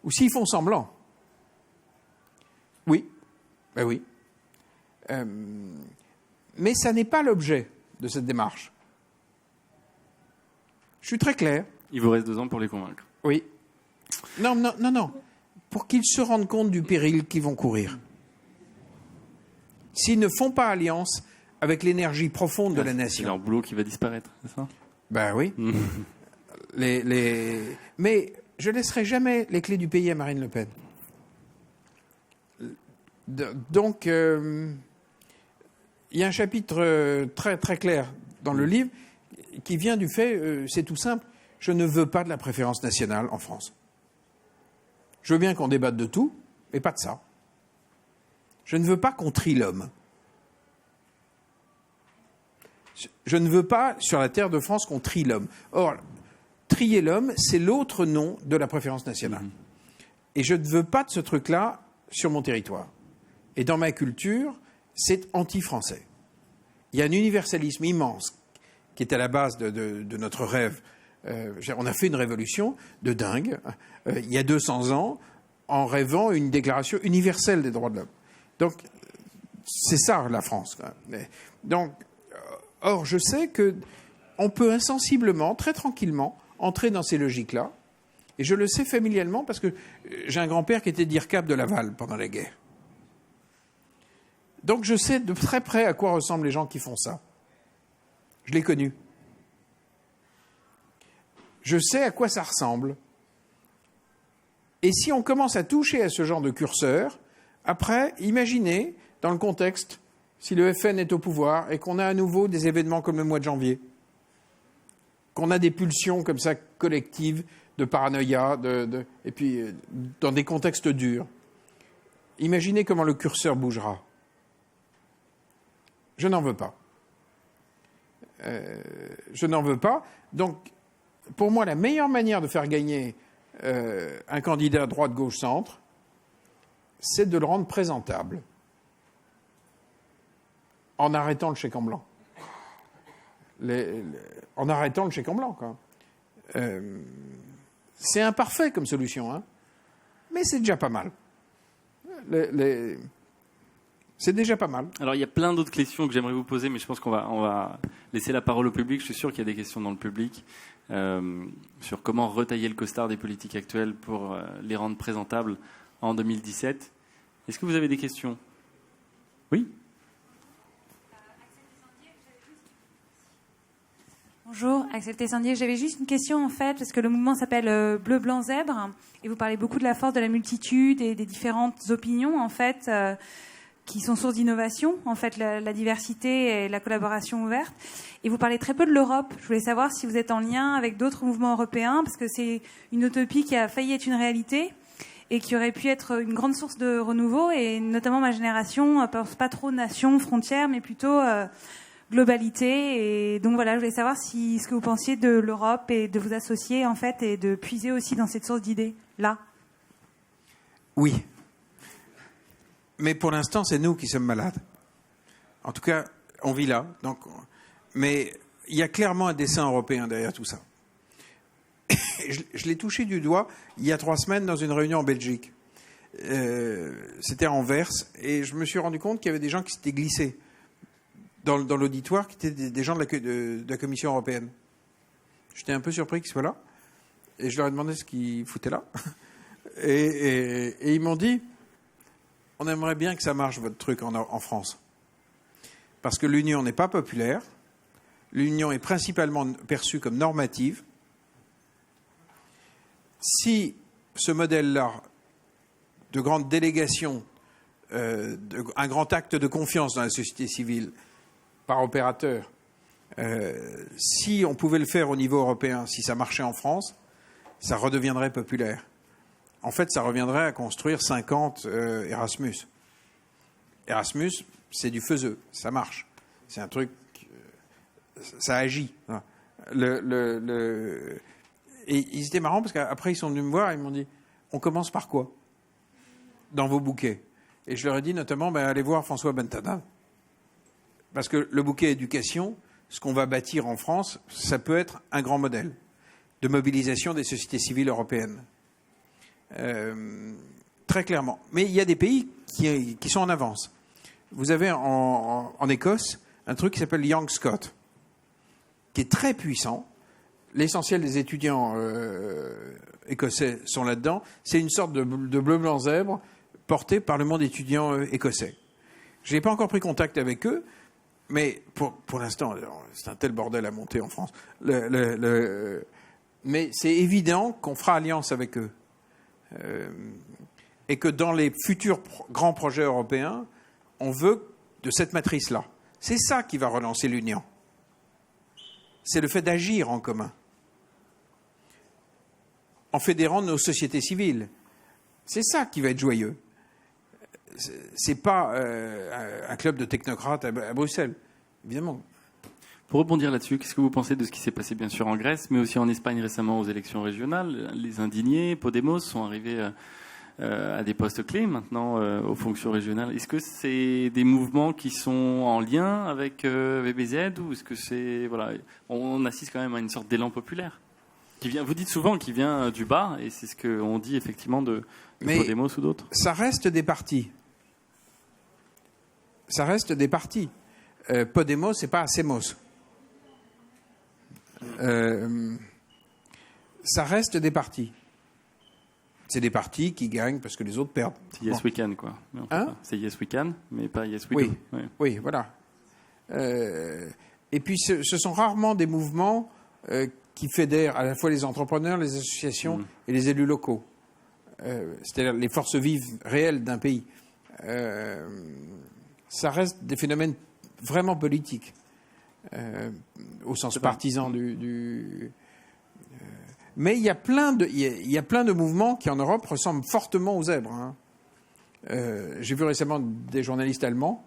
ou s'ils font semblant, oui, ben oui. Mais ça n'est pas l'objet de cette démarche. Je suis très clair. Il vous reste 2 ans pour les convaincre. Oui. Non. Pour qu'ils se rendent compte du péril qu'ils vont courir. S'ils ne font pas alliance avec l'énergie profonde de la nation. C'est leur boulot qui va disparaître, c'est ça ? Ben oui. Mais je ne laisserai jamais les clés du pays à Marine Le Pen. Donc, il y a un chapitre très, très clair dans le livre qui vient du fait, c'est tout simple, je ne veux pas de la préférence nationale en France. Je veux bien qu'on débatte de tout, mais pas de ça. Je ne veux pas qu'on trie l'homme. Je ne veux pas, sur la terre de France, qu'on trie l'homme. Or, trier l'homme, c'est l'autre nom de la préférence nationale. Et je ne veux pas de ce truc-là sur mon territoire. Et dans ma culture, c'est anti-français. Il y a un universalisme immense qui est à la base de notre rêve. On a fait une révolution de dingue il y a 200 ans en rêvant une déclaration universelle des droits de l'homme. Donc, c'est ça la France. Donc, or, je sais qu'on peut insensiblement, très tranquillement, entrer dans ces logiques-là. Et je le sais familialement parce que j'ai un grand-père qui était d'IRCAP de Laval pendant la guerre. Donc je sais de très près à quoi ressemblent les gens qui font ça. Je l'ai connu. Je sais à quoi ça ressemble. Et si on commence à toucher à ce genre de curseur, après, imaginez, dans le contexte, si le FN est au pouvoir et qu'on a à nouveau des événements comme le mois de janvier, qu'on a des pulsions comme ça collectives de paranoïa, et puis dans des contextes durs. Imaginez comment le curseur bougera. Je n'en veux pas. Je n'en veux pas. Donc, pour moi, la meilleure manière de faire gagner un candidat droite-gauche-centre, c'est de le rendre présentable en arrêtant le chèque en blanc. En arrêtant le chèque en blanc, quoi. C'est imparfait comme solution, hein, mais c'est déjà pas mal. C'est déjà pas mal. Alors, il y a plein d'autres questions que j'aimerais vous poser, mais je pense qu'on va laisser la parole au public. Je suis sûr qu'il y a des questions dans le public sur comment retailler le costard des politiques actuelles pour les rendre présentables en 2017. Est-ce que vous avez des questions ? Oui ? Bonjour, Axel Tessandier. J'avais juste une question en fait, parce que le mouvement s'appelle Bleu, Blanc, Zèbre, et vous parlez beaucoup de la force de la multitude et des différentes opinions en fait, qui sont source d'innovation, en fait, la diversité et la collaboration ouverte. Et vous parlez très peu de l'Europe. Je voulais savoir si vous êtes en lien avec d'autres mouvements européens, parce que c'est une utopie qui a failli être une réalité et qui aurait pu être une grande source de renouveau. Et notamment ma génération ne pense pas trop nation, frontières, mais plutôt globalité. Et donc voilà, je voulais savoir ce que vous pensiez de l'Europe et de vous associer en fait et de puiser aussi dans cette source d'idées là. Oui. Mais pour l'instant, c'est nous qui sommes malades. En tout cas, on vit là. Donc, mais il y a clairement un dessein européen derrière tout ça. Je l'ai touché du doigt il y a 3 semaines dans une réunion en Belgique. C'était à Anvers et je me suis rendu compte qu'il y avait des gens qui s'étaient glissés dans l'auditoire, qui étaient des gens de la Commission européenne. J'étais un peu surpris qu'ils soient là et je leur ai demandé ce qu'ils foutaient là. Et ils m'ont dit: on aimerait bien que ça marche, votre truc, en France. Parce que l'Union n'est pas populaire. L'Union est principalement perçue comme normative. Si ce modèle-là, de grande délégation, un grand acte de confiance dans la société civile, par opérateur, si on pouvait le faire au niveau européen, si ça marchait en France, ça redeviendrait populaire. En fait, ça reviendrait à construire 50 Erasmus. Erasmus, c'est du faiseux, ça marche. C'est un truc, ça agit. Et ils étaient marrants parce qu'après, ils sont venus me voir et ils m'ont dit: on commence par quoi dans vos bouquets? Et je leur ai dit notamment, allez voir François Bentana. Parce que le bouquet éducation, ce qu'on va bâtir en France, ça peut être un grand modèle de mobilisation des sociétés civiles européennes. Très clairement. Mais il y a des pays qui sont en avance. Vous avez en Écosse un truc qui s'appelle Young Scott, qui est très puissant. L'essentiel des étudiants écossais sont là-dedans. C'est une sorte de bleu, blanc, zèbre porté par le monde étudiant écossais. Je n'ai pas encore pris contact avec eux, mais pour l'instant, c'est un tel bordel à monter en France. Mais c'est évident qu'on fera alliance avec eux. Et que dans les futurs grands projets européens, on veut de cette matrice-là. C'est ça qui va relancer l'Union. C'est le fait d'agir en commun, en fédérant nos sociétés civiles. C'est ça qui va être joyeux. C'est pas un club de technocrates à Bruxelles, évidemment. Pour rebondir là-dessus, qu'est-ce que vous pensez de ce qui s'est passé bien sûr en Grèce, mais aussi en Espagne récemment aux élections régionales? Les indignés, Podemos, sont arrivés à des postes clés maintenant aux fonctions régionales. Est-ce que c'est des mouvements qui sont en lien avec VBZ, ou est-ce que c'est voilà, on assiste quand même à une sorte d'élan populaire qui vient? Vous dites souvent qu'il vient du bas, et c'est ce qu'on dit effectivement de Podemos ou d'autres. Ça reste des partis. Ça reste des partis. Podemos, c'est pas Hacemos. Ça reste des partis. C'est des partis qui gagnent parce que les autres perdent. C'est Yes We Can, quoi. C'est Yes We Can, mais pas Yes We Oui, Do. Ouais. oui, voilà. Et puis, ce sont rarement des mouvements qui fédèrent à la fois les entrepreneurs, les associations et les élus locaux. C'est-à-dire les forces vives réelles d'un pays. Ça reste des phénomènes vraiment politiques, au sens partisan du mais il y a plein de mouvements qui en Europe ressemblent fortement aux zèbres. Hein. J'ai vu récemment des journalistes allemands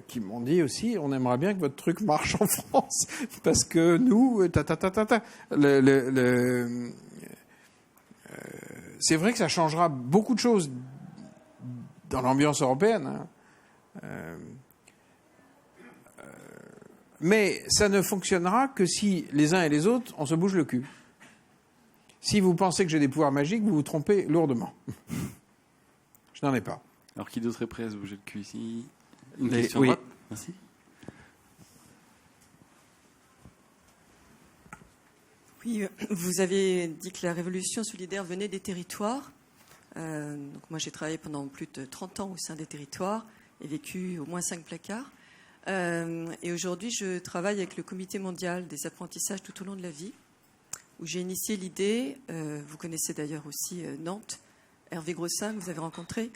qui m'ont dit aussi, on aimerait bien que votre truc marche en France parce que nous, c'est vrai que ça changera beaucoup de choses dans l'ambiance européenne. Hein. Mais ça ne fonctionnera que si les uns et les autres, on se bouge le cul. Si vous pensez que j'ai des pouvoirs magiques, vous vous trompez lourdement. Je n'en ai pas. Alors, qui d'autre serait prêt à se bouger le cul ici? Une question oui. droite. Merci. Oui, vous avez dit que la révolution solidaire venait des territoires. Donc moi, j'ai travaillé pendant plus de 30 ans au sein des territoires et vécu au moins 5 placards. Et aujourd'hui, je travaille avec le Comité mondial des apprentissages tout au long de la vie, où j'ai initié l'idée, vous connaissez d'ailleurs aussi Nantes, Hervé Grossin, que vous avez rencontré,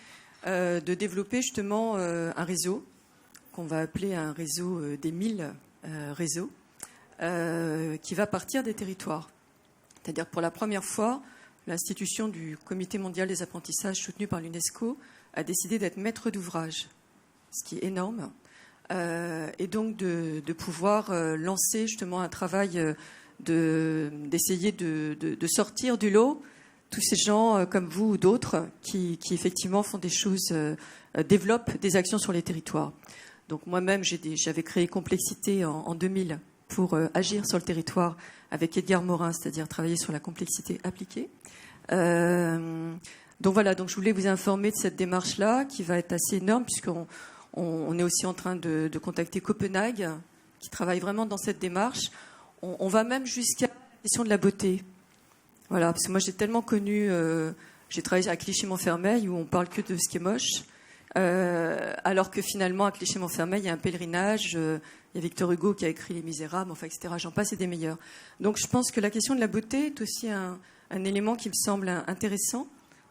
de développer justement un réseau qu'on va appeler un réseau des 1000 réseaux, qui va partir des territoires. C'est-à-dire que pour la première fois, l'institution du Comité mondial des apprentissages soutenue par l'UNESCO a décidé d'être maître d'ouvrage, ce qui est énorme. Et donc de pouvoir lancer justement un travail d'essayer de sortir du lot tous ces gens comme vous ou d'autres qui effectivement font des choses, développent des actions sur les territoires. Donc moi-même, j'avais créé Complexité en 2000 pour agir sur le territoire avec Edgar Morin, c'est-à-dire travailler sur la complexité appliquée. Donc voilà, donc je voulais vous informer de cette démarche-là qui va être assez énorme puisqu'on est aussi en train de contacter Copenhague qui travaille vraiment dans cette démarche. On va même jusqu'à la question de la beauté. Voilà, parce que moi j'ai tellement connu, j'ai travaillé à Clichy-Montfermeil où on parle que de ce qui est moche, alors que finalement à Clichy-Montfermeil il y a un pèlerinage, il y a Victor Hugo qui a écrit Les Misérables, enfin etc. J'en passe et des meilleurs. Donc je pense que la question de la beauté est aussi un élément qui me semble intéressant.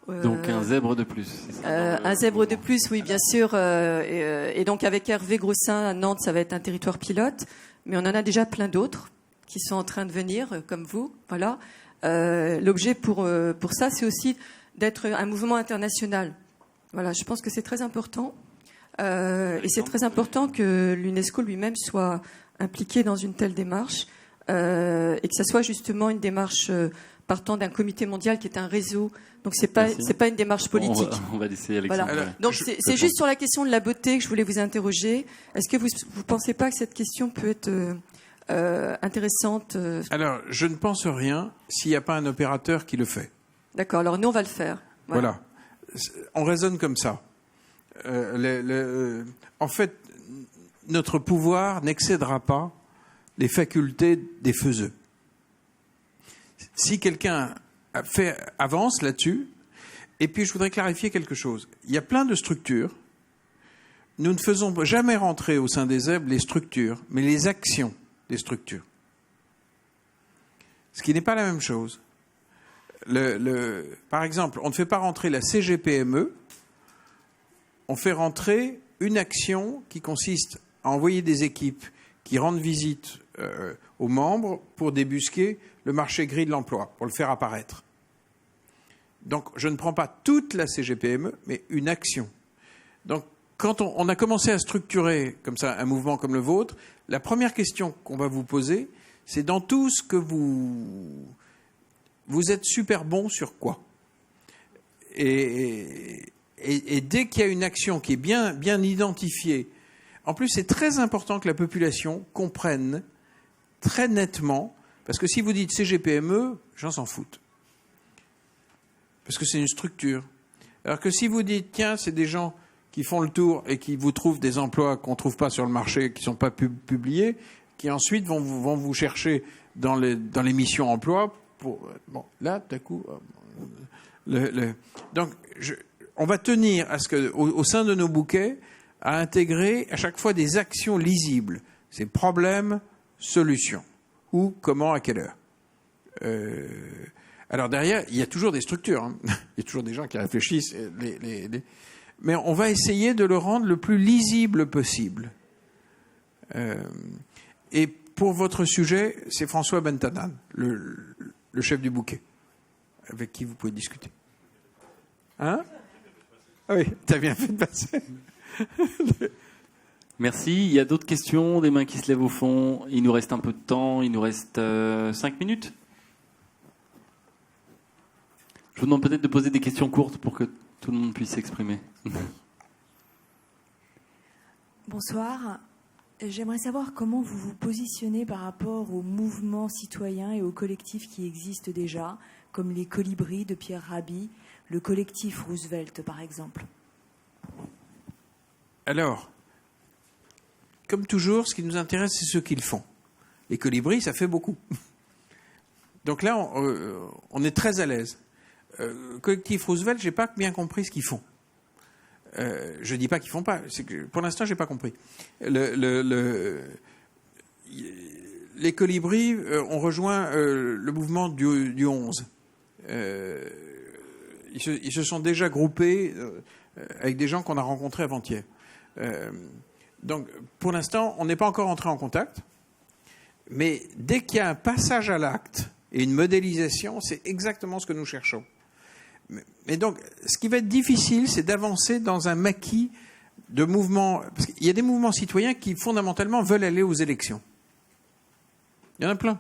Donc un zèbre de plus. Un zèbre de plus, oui, bien sûr. Et donc avec Hervé Grossin à Nantes, ça va être un territoire pilote, mais on en a déjà plein d'autres qui sont en train de venir, comme vous. Voilà. L'objet pour ça, c'est aussi d'être un mouvement international. Voilà, je pense que c'est très important. Et c'est très important que l'UNESCO lui-même soit impliqué dans une telle démarche et que ça soit justement une démarche partant d'un comité mondial qui est un réseau. Donc c'est pas une démarche politique. On va laisser Alexandre. Voilà. Donc c'est juste sur la question de la beauté que je voulais vous interroger. Est-ce que vous pensez pas que cette question peut être intéressante? Alors, je ne pense rien s'il n'y a pas un opérateur qui le fait. D'accord. Alors nous on va le faire. Voilà. On raisonne comme ça. En fait, notre pouvoir n'excédera pas les facultés des faiseux. Si quelqu'un avance là-dessus, et puis je voudrais clarifier quelque chose. Il y a plein de structures. Nous ne faisons jamais rentrer au sein des zèbres les structures, mais les actions des structures. Ce qui n'est pas la même chose. Par exemple, on ne fait pas rentrer la CGPME, on fait rentrer une action qui consiste à envoyer des équipes qui rendent visite aux membres pour débusquer le marché gris de l'emploi, pour le faire apparaître. Donc, je ne prends pas toute la CGPME, mais une action. Donc, quand on a commencé à structurer comme ça un mouvement comme le vôtre, la première question qu'on va vous poser, c'est dans tout ce que vous êtes super bon sur quoi. Et dès qu'il y a une action qui est bien identifiée, en plus c'est très important que la population comprenne très nettement, parce que si vous dites CGPME, j'en s'en foutent. Parce que c'est une structure. Alors que si vous dites, tiens, c'est des gens qui font le tour et qui vous trouvent des emplois qu'on ne trouve pas sur le marché, qui ne sont pas publiés, qui ensuite vont vous chercher dans les missions emploi. Bon, là, d'un coup... donc, on va tenir à ce que, au sein de nos bouquets, à intégrer à chaque fois des actions lisibles. C'est problème, solution. Ou comment, à quelle heure. Alors derrière, il y a toujours des structures. Hein. Il y a toujours des gens qui réfléchissent. Mais on va essayer de le rendre le plus lisible possible. Et pour votre sujet, c'est François Bentanan, le chef du bouquet, avec qui vous pouvez discuter. Hein ? Ah oui, t'as bien fait de passer. Merci. Il y a d'autres questions, des mains qui se lèvent au fond. Il nous reste un peu de temps. Il nous reste 5 minutes. Je vous demande peut-être de poser des questions courtes pour que tout le monde puisse s'exprimer. Bonsoir. J'aimerais savoir comment vous vous positionnez par rapport aux mouvements citoyens et aux collectifs qui existent déjà, comme les Colibris de Pierre Rabhi, le collectif Roosevelt par exemple. Alors, comme toujours, ce qui nous intéresse, c'est ceux qui le font. Les Colibris, ça fait beaucoup. Donc là, on est très à l'aise. Collectif Roosevelt, j'ai pas bien compris ce qu'ils font. Je dis pas qu'ils font pas. C'est que pour l'instant, j'ai pas compris. Les Colibris ont rejoint le mouvement du 11. Ils se sont déjà groupés avec des gens qu'on a rencontrés avant-hier. Donc, pour l'instant, on n'est pas encore entré en contact. Mais dès qu'il y a un passage à l'acte et une modélisation, c'est exactement ce que nous cherchons. Mais donc, ce qui va être difficile, c'est d'avancer dans un maquis de mouvements. Parce qu'il y a des mouvements citoyens qui, fondamentalement, veulent aller aux élections. Il y en a plein.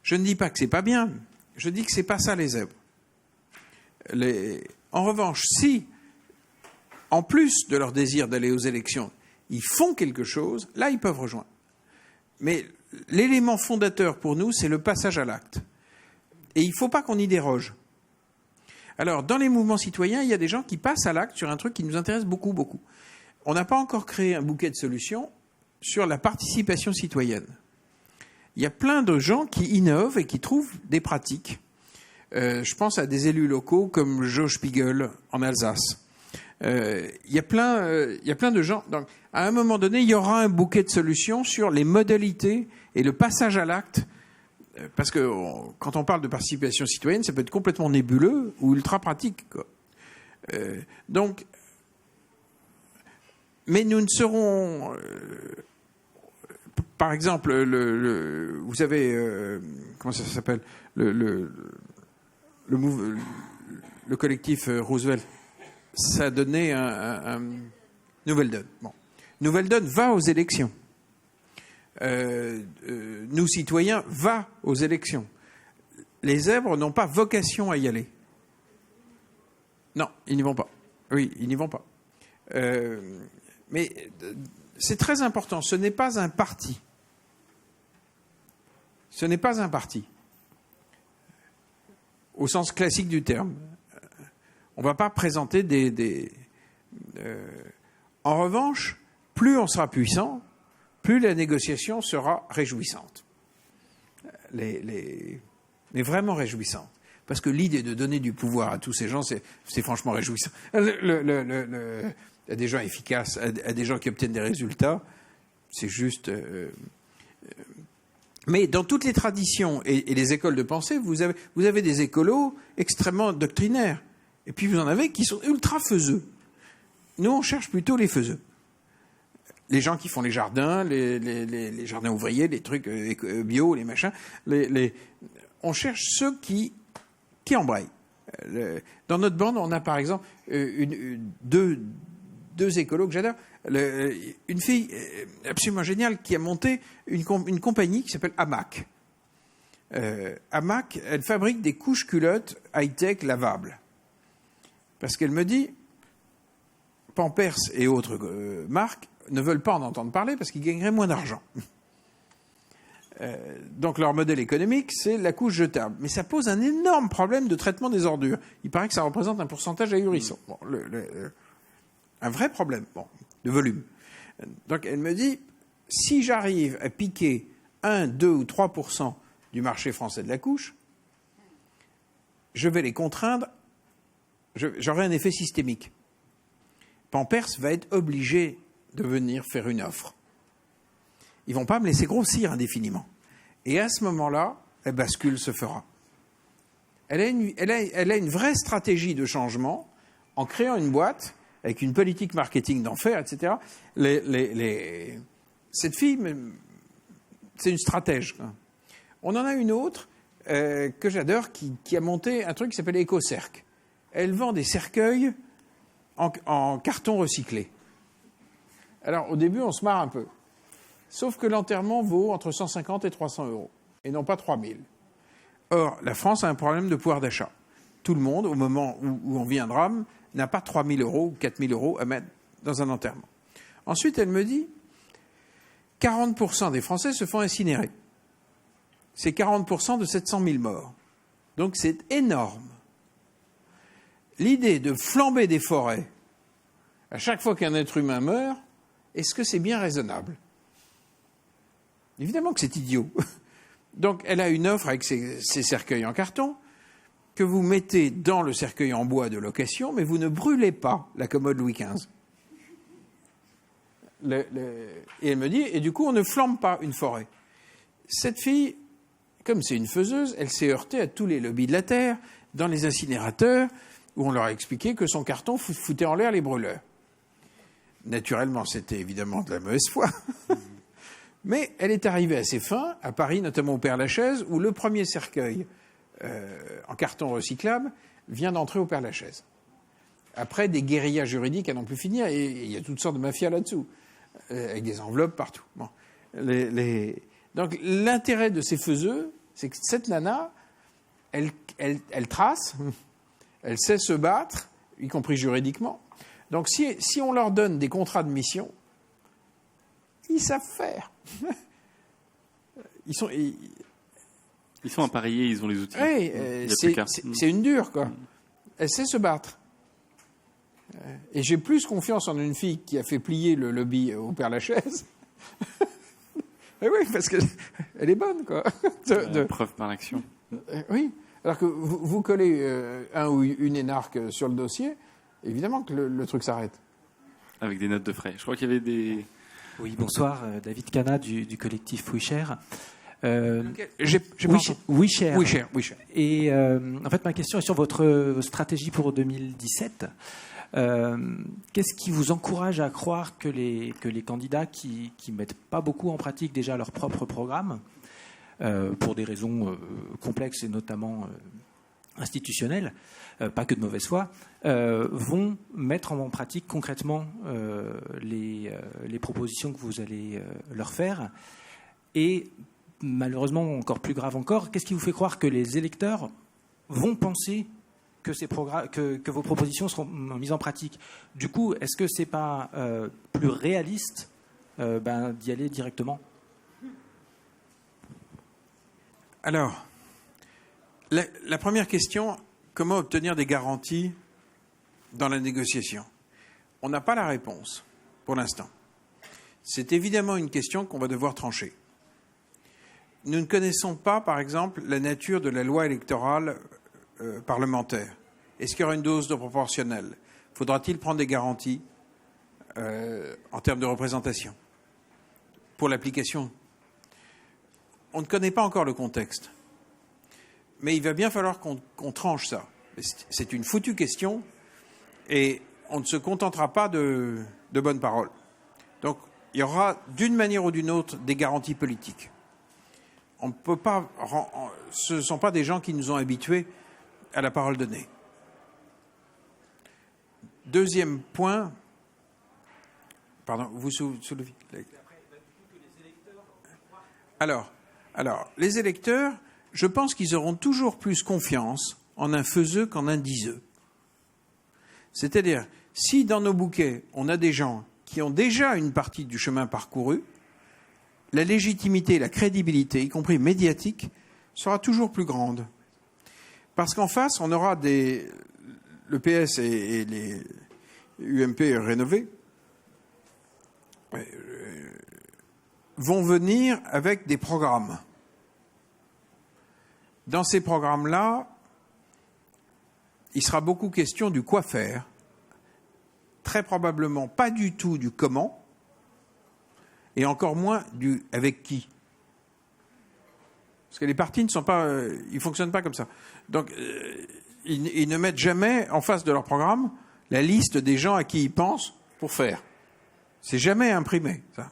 Je ne dis pas que c'est pas bien. Je dis que c'est pas ça, les zèbres. En revanche, si, en plus de leur désir d'aller aux élections, ils font quelque chose, là, ils peuvent rejoindre. Mais l'élément fondateur pour nous, c'est le passage à l'acte. Et il ne faut pas qu'on y déroge. Alors, dans les mouvements citoyens, il y a des gens qui passent à l'acte sur un truc qui nous intéresse beaucoup, beaucoup. On n'a pas encore créé un bouquet de solutions sur la participation citoyenne. Il y a plein de gens qui innovent et qui trouvent des pratiques. Je pense à des élus locaux comme Joe Spiegel en Alsace. Il y a plein de gens. Donc, à un moment donné, il y aura un bouquet de solutions sur les modalités et le passage à l'acte. Parce que quand on parle de participation citoyenne, ça peut être complètement nébuleux ou ultra pratique, quoi. Donc, mais nous ne serons... par exemple, vous avez... comment ça s'appelle le collectif Roosevelt. Ça a donné un Nouvelle Donne. Bon. Nouvelle Donne va aux élections. Nous, citoyens, va aux élections. Les zèbres n'ont pas vocation à y aller. Non, ils n'y vont pas. Oui, ils n'y vont pas. Mais c'est très important. Ce n'est pas un parti. Ce n'est pas un parti. Au sens classique du terme. On ne va pas présenter En revanche, plus on sera puissant, plus la négociation sera réjouissante. Mais vraiment réjouissante. Parce que l'idée de donner du pouvoir à tous ces gens, c'est franchement réjouissant. À des gens efficaces, à des gens qui obtiennent des résultats, c'est juste... Mais dans toutes les traditions et les écoles de pensée, vous avez des écolos extrêmement doctrinaires. Et puis vous en avez qui sont ultra faiseux. Nous, on cherche plutôt les faiseux. Les gens qui font les jardins, les jardins ouvriers, les trucs bio, les machins. On cherche ceux qui embrayent. Dans notre bande, on a par exemple deux deux écolos que j'adore. Une fille absolument géniale qui a monté une compagnie qui s'appelle Hamac. Hamac, elle fabrique des couches culottes high-tech lavables. Parce qu'elle me dit, Pampers et autres marques ne veulent pas en entendre parler parce qu'ils gagneraient moins d'argent. Donc leur modèle économique, c'est la couche jetable. Mais ça pose un énorme problème de traitement des ordures. Il paraît que ça représente un pourcentage ahurissant. Bon, un vrai problème de volume. Donc elle me dit, si j'arrive à piquer 1, 2 ou 3% du marché français de la couche, je vais les contraindre, j'aurai un effet systémique. Pampers va être obligé de venir faire une offre. Ils ne vont pas me laisser grossir indéfiniment. Et à ce moment-là, la bascule se fera. Elle a une vraie stratégie de changement en créant une boîte avec une politique marketing d'enfer, etc. Cette fille, c'est une stratège. On en a une autre que j'adore qui a monté un truc qui s'appelle EcoCercle. Elle vend des cercueils en carton recyclé. Alors au début, on se marre un peu. Sauf que l'enterrement vaut entre 150 et 300 euros, et non pas 3000. Or, la France a un problème de pouvoir d'achat. Tout le monde, au moment où on vit un drame, n'a pas 3000 euros ou 4000 euros à mettre dans un enterrement. Ensuite, elle me dit, 40% des Français se font incinérer. C'est 40% de 700 000 morts. Donc c'est énorme. L'idée de flamber des forêts à chaque fois qu'un être humain meurt, est-ce que c'est bien raisonnable ? Évidemment que c'est idiot. Donc elle a une offre avec ses cercueils en carton que vous mettez dans le cercueil en bois de location, mais vous ne brûlez pas la commode Louis XV. Et elle me dit, et du coup on ne flambe pas une forêt. Cette fille, comme c'est une faiseuse, elle s'est heurtée à tous les lobbies de la Terre, dans les incinérateurs, où on leur a expliqué que son carton foutait en l'air les brûleurs. Naturellement, c'était évidemment de la mauvaise foi. Mais elle est arrivée à ses fins, à Paris, notamment au Père-Lachaise, où le premier cercueil en carton recyclable vient d'entrer au Père-Lachaise. Après, des guérillas juridiques à n'en plus finir, et il y a toutes sortes de mafias là-dessous, avec des enveloppes partout. Bon. Donc l'intérêt de ces faiseux, c'est que cette nana, elle trace, elle sait se battre, y compris juridiquement. Donc si on leur donne des contrats de mission, ils savent faire. Ils sont appareillés, ils ont les outils. Oui, c'est une dure, quoi. Elle sait se battre. Et j'ai plus confiance en une fille qui a fait plier le lobby au Père-Lachaise. Et oui, parce qu'elle est bonne, quoi. Preuve par l'action. Oui. Alors que vous collez un ou une énarque sur le dossier, évidemment que le truc s'arrête. Avec des notes de frais. Je crois qu'il y avait des... Oui, bonsoir. David Cana du collectif WeShare. WeShare. Et en fait, ma question est sur votre stratégie pour 2017. Qu'est-ce qui vous encourage à croire que les candidats qui mettent pas beaucoup en pratique déjà leur propre programme, pour des raisons complexes et notamment institutionnelles, pas que de mauvaise foi, vont mettre en pratique concrètement les propositions que vous allez leur faire? Et malheureusement, encore plus grave encore, qu'est-ce qui vous fait croire que les électeurs vont penser que vos propositions seront mises en pratique? Du coup, est-ce que c'est pas plus réaliste d'y aller directement? Alors, la première question, comment obtenir des garanties dans la négociation? On n'a pas la réponse pour l'instant. C'est évidemment une question qu'on va devoir trancher. Nous ne connaissons pas, par exemple, la nature de la loi électorale parlementaire. Est-ce qu'il y aura une dose de proportionnelle? Faudra-t-il prendre des garanties en termes de représentation pour l'application? On ne connaît pas encore le contexte. Mais il va bien falloir qu'on tranche ça. C'est une foutue question et on ne se contentera pas de bonnes paroles. Donc, il y aura d'une manière ou d'une autre des garanties politiques. On ne peut pas. Ce ne sont pas des gens qui nous ont habitués à la parole donnée. Deuxième point, Pardon, vous soulevez. Alors, les électeurs, je pense qu'ils auront toujours plus confiance en un faiseux qu'en un diseux. C'est-à-dire, si dans nos bouquets, on a des gens qui ont déjà une partie du chemin parcouru, la légitimité, la crédibilité, y compris médiatique, sera toujours plus grande. Parce qu'en face, on aura le PS et les UMP rénovés vont venir avec des programmes. Dans ces programmes-là, il sera beaucoup question du quoi faire, très probablement pas du tout du comment, et encore moins du avec qui. Parce que les partis ils fonctionnent pas comme ça. Donc, ils ne mettent jamais en face de leur programme la liste des gens à qui ils pensent pour faire. C'est jamais imprimé, ça.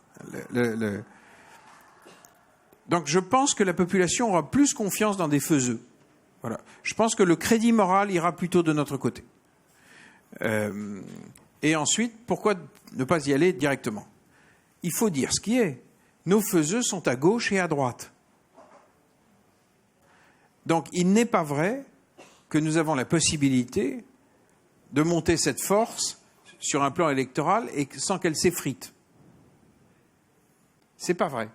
Donc, je pense que la population aura plus confiance dans des faiseux. Voilà. Je pense que le crédit moral ira plutôt de notre côté. Et ensuite, pourquoi ne pas y aller directement ? Il faut dire ce qui est. Nos faiseux sont à gauche et à droite. Donc, il n'est pas vrai que nous avons la possibilité de monter cette force sur un plan électoral et sans qu'elle s'effrite. C'est pas vrai.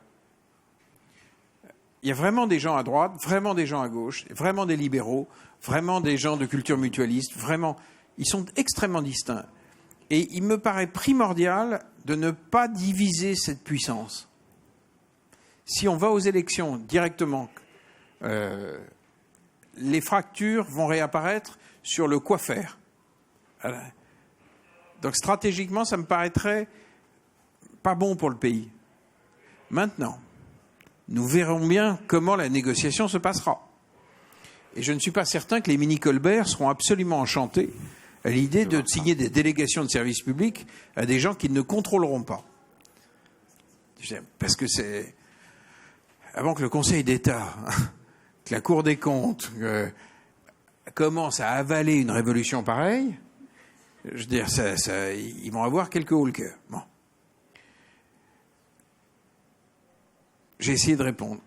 Il y a vraiment des gens à droite, vraiment des gens à gauche, vraiment des libéraux, vraiment des gens de culture mutualiste, vraiment, ils sont extrêmement distincts. Et il me paraît primordial de ne pas diviser cette puissance. Si on va aux élections directement, les fractures vont réapparaître sur le quoi faire. Voilà. Donc stratégiquement, ça me paraîtrait pas bon pour le pays. Maintenant, nous verrons bien comment la négociation se passera. Et je ne suis pas certain que les mini-Colbert seront absolument enchantés à l'idée de signer des délégations de services publics à des gens qu'ils ne contrôleront pas. Parce que c'est... Avant que le Conseil d'État, que la Cour des comptes commence à avaler une révolution pareille, je veux dire, ils vont avoir quelques hauts le cœur. Bon. J'ai essayé de répondre,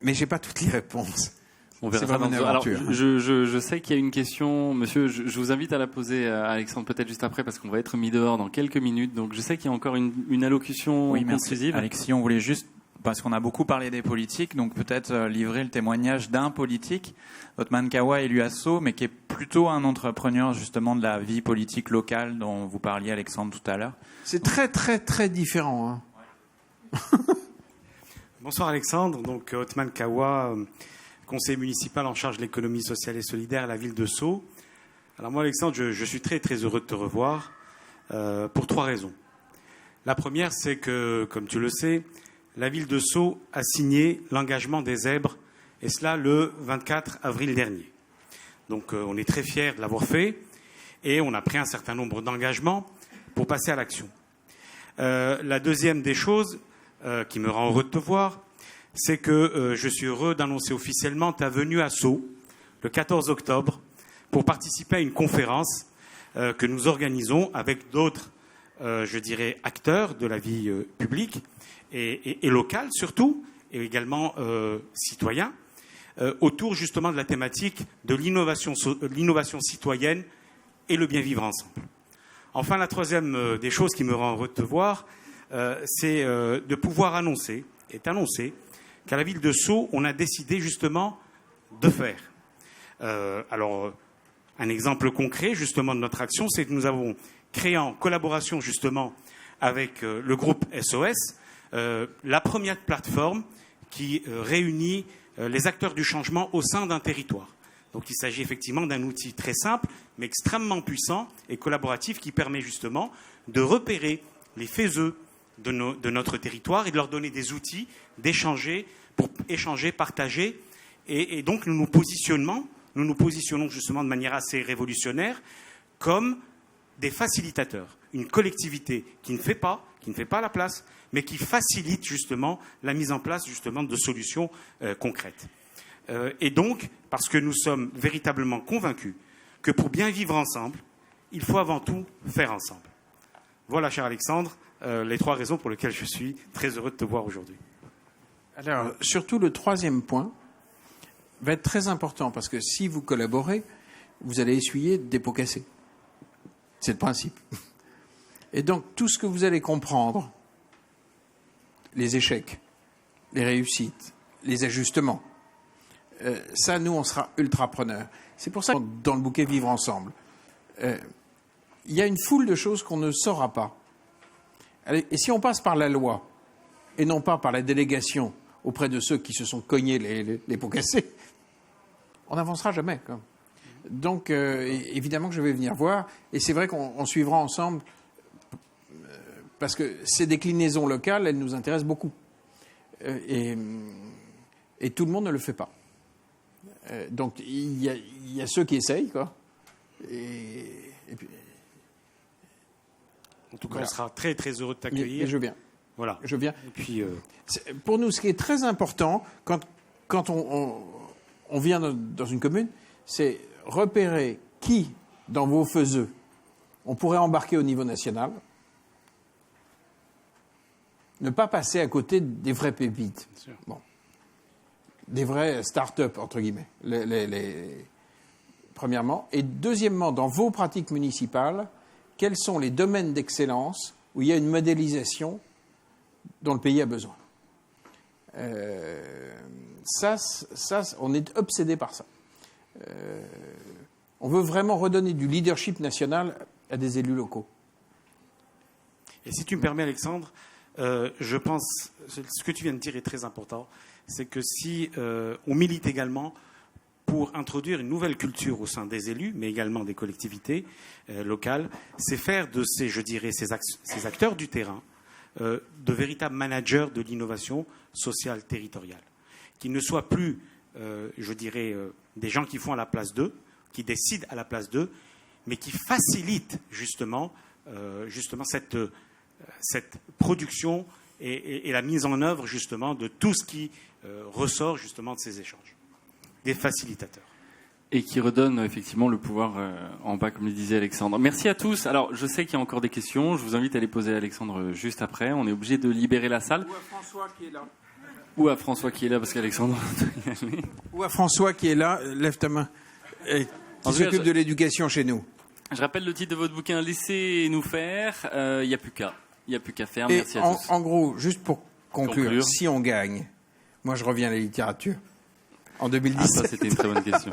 mais j'ai pas toutes les réponses. On verra ça dans alors, je sais qu'il y a une question, monsieur, je vous invite à la poser à Alexandre peut-être juste après parce qu'on va être mis dehors dans quelques minutes. Donc je sais qu'il y a encore une allocution conclusive. Alexis, on voulait juste, parce qu'on a beaucoup parlé des politiques, donc peut-être livrer le témoignage d'un politique, Othman Kawa élu à Sceaux, mais qui est plutôt un entrepreneur justement de la vie politique locale dont vous parliez, Alexandre, tout à l'heure. C'est très très très différent. Hein. Ouais. Bonsoir Alexandre, donc Othman Kawa, conseiller municipal en charge de l'économie sociale et solidaire à la ville de Sceaux. Alors moi Alexandre, je suis très très heureux de te revoir pour 3 raisons. La première, c'est que, comme tu le sais, la ville de Sceaux a signé l'engagement des zèbres, et cela le 24 avril dernier. Donc on est très fiers de l'avoir fait, et on a pris un certain nombre d'engagements pour passer à l'action. La deuxième des choses qui me rend heureux de te voir, c'est que je suis heureux d'annoncer officiellement ta venue à Sceaux, le 14 octobre, pour participer à une conférence que nous organisons avec d'autres, je dirais, acteurs de la vie publique et locale surtout, et également citoyens, autour justement de la thématique de l'innovation citoyenne et le bien vivre ensemble. Enfin, la troisième des choses qui me rend heureux de te voir, c'est de pouvoir annoncer qu'à la ville de Sceaux, on a décidé justement de faire. Alors, un exemple concret justement de notre action, c'est que nous avons créé en collaboration justement avec le groupe SOS la première plateforme qui réunit les acteurs du changement au sein d'un territoire. Donc il s'agit effectivement d'un outil très simple, mais extrêmement puissant et collaboratif qui permet justement de repérer les faiseux de notre territoire et de leur donner des outils d'échanger, pour échanger, partager. Et donc nous nous positionnons justement de manière assez révolutionnaire comme des facilitateurs. Une collectivité qui ne fait pas la place, mais qui facilite justement la mise en place justement de solutions concrètes. Et donc, parce que nous sommes véritablement convaincus que pour bien vivre ensemble, il faut avant tout faire ensemble. Voilà, cher Alexandre, les 3 raisons pour lesquelles je suis très heureux de te voir aujourd'hui. Alors, surtout le 3e point va être très important parce que si vous collaborez, vous allez essuyer des pots cassés. C'est le principe. Et donc, tout ce que vous allez comprendre, les échecs, les réussites, les ajustements, ça, nous, on sera ultra preneurs. C'est pour ça que dans le bouquet Vivre ensemble, il y a une foule de choses qu'on ne saura pas. Et si on passe par la loi et non pas par la délégation auprès de ceux qui se sont cognés les pots cassés, on n'avancera jamais. Quoi. Donc, évidemment que je vais venir voir. Et c'est vrai qu'on suivra ensemble parce que ces déclinaisons locales, elles nous intéressent beaucoup. Et tout le monde ne le fait pas. Donc, il y a ceux qui essayent, quoi. Et puis, en tout cas, voilà. On sera très très heureux de t'accueillir. Et je viens. Voilà. Je viens. Et puis, pour nous, ce qui est très important quand on vient dans une commune, c'est repérer qui, dans vos faiseux, on pourrait embarquer au niveau national. Ne pas passer à côté des vraies pépites. Bon. Des vraies start-up, entre guillemets, premièrement. Et deuxièmement, dans vos pratiques municipales, quels sont les domaines d'excellence où il y a une modélisation dont le pays a besoin. Ça, on est obsédé par ça. On veut vraiment redonner du leadership national à des élus locaux. Et si tu me permets, Alexandre, je pense, ce que tu viens de dire est très important, c'est que si on milite également pour introduire une nouvelle culture au sein des élus, mais également des collectivités locales, c'est faire de ces acteurs du terrain de véritables managers de l'innovation sociale territoriale, qui ne soient plus, des gens qui font à la place d'eux, qui décident à la place d'eux, mais qui facilitent justement cette production et la mise en œuvre justement de tout ce qui ressort justement de ces échanges. Des facilitateurs. Et qui redonne effectivement le pouvoir en bas, comme le disait Alexandre. Merci à tous. Alors, je sais qu'il y a encore des questions. Je vous invite à les poser à Alexandre juste après. On est obligé de libérer la salle. Ou à François qui est là. Ou à François qui est là, parce qu'Alexandre doit y aller. Ou à François qui est là. Lève ta main. Et qui s'occupe de l'éducation chez nous. Je rappelle le titre de votre bouquin, Laissez-nous faire. Il n'y a plus qu'à. Il n'y a plus qu'à faire. Et merci à tous. En gros, juste pour conclure, si on gagne, moi je reviens à la littérature. En 2017. Ah, ça, c'était une très bonne question.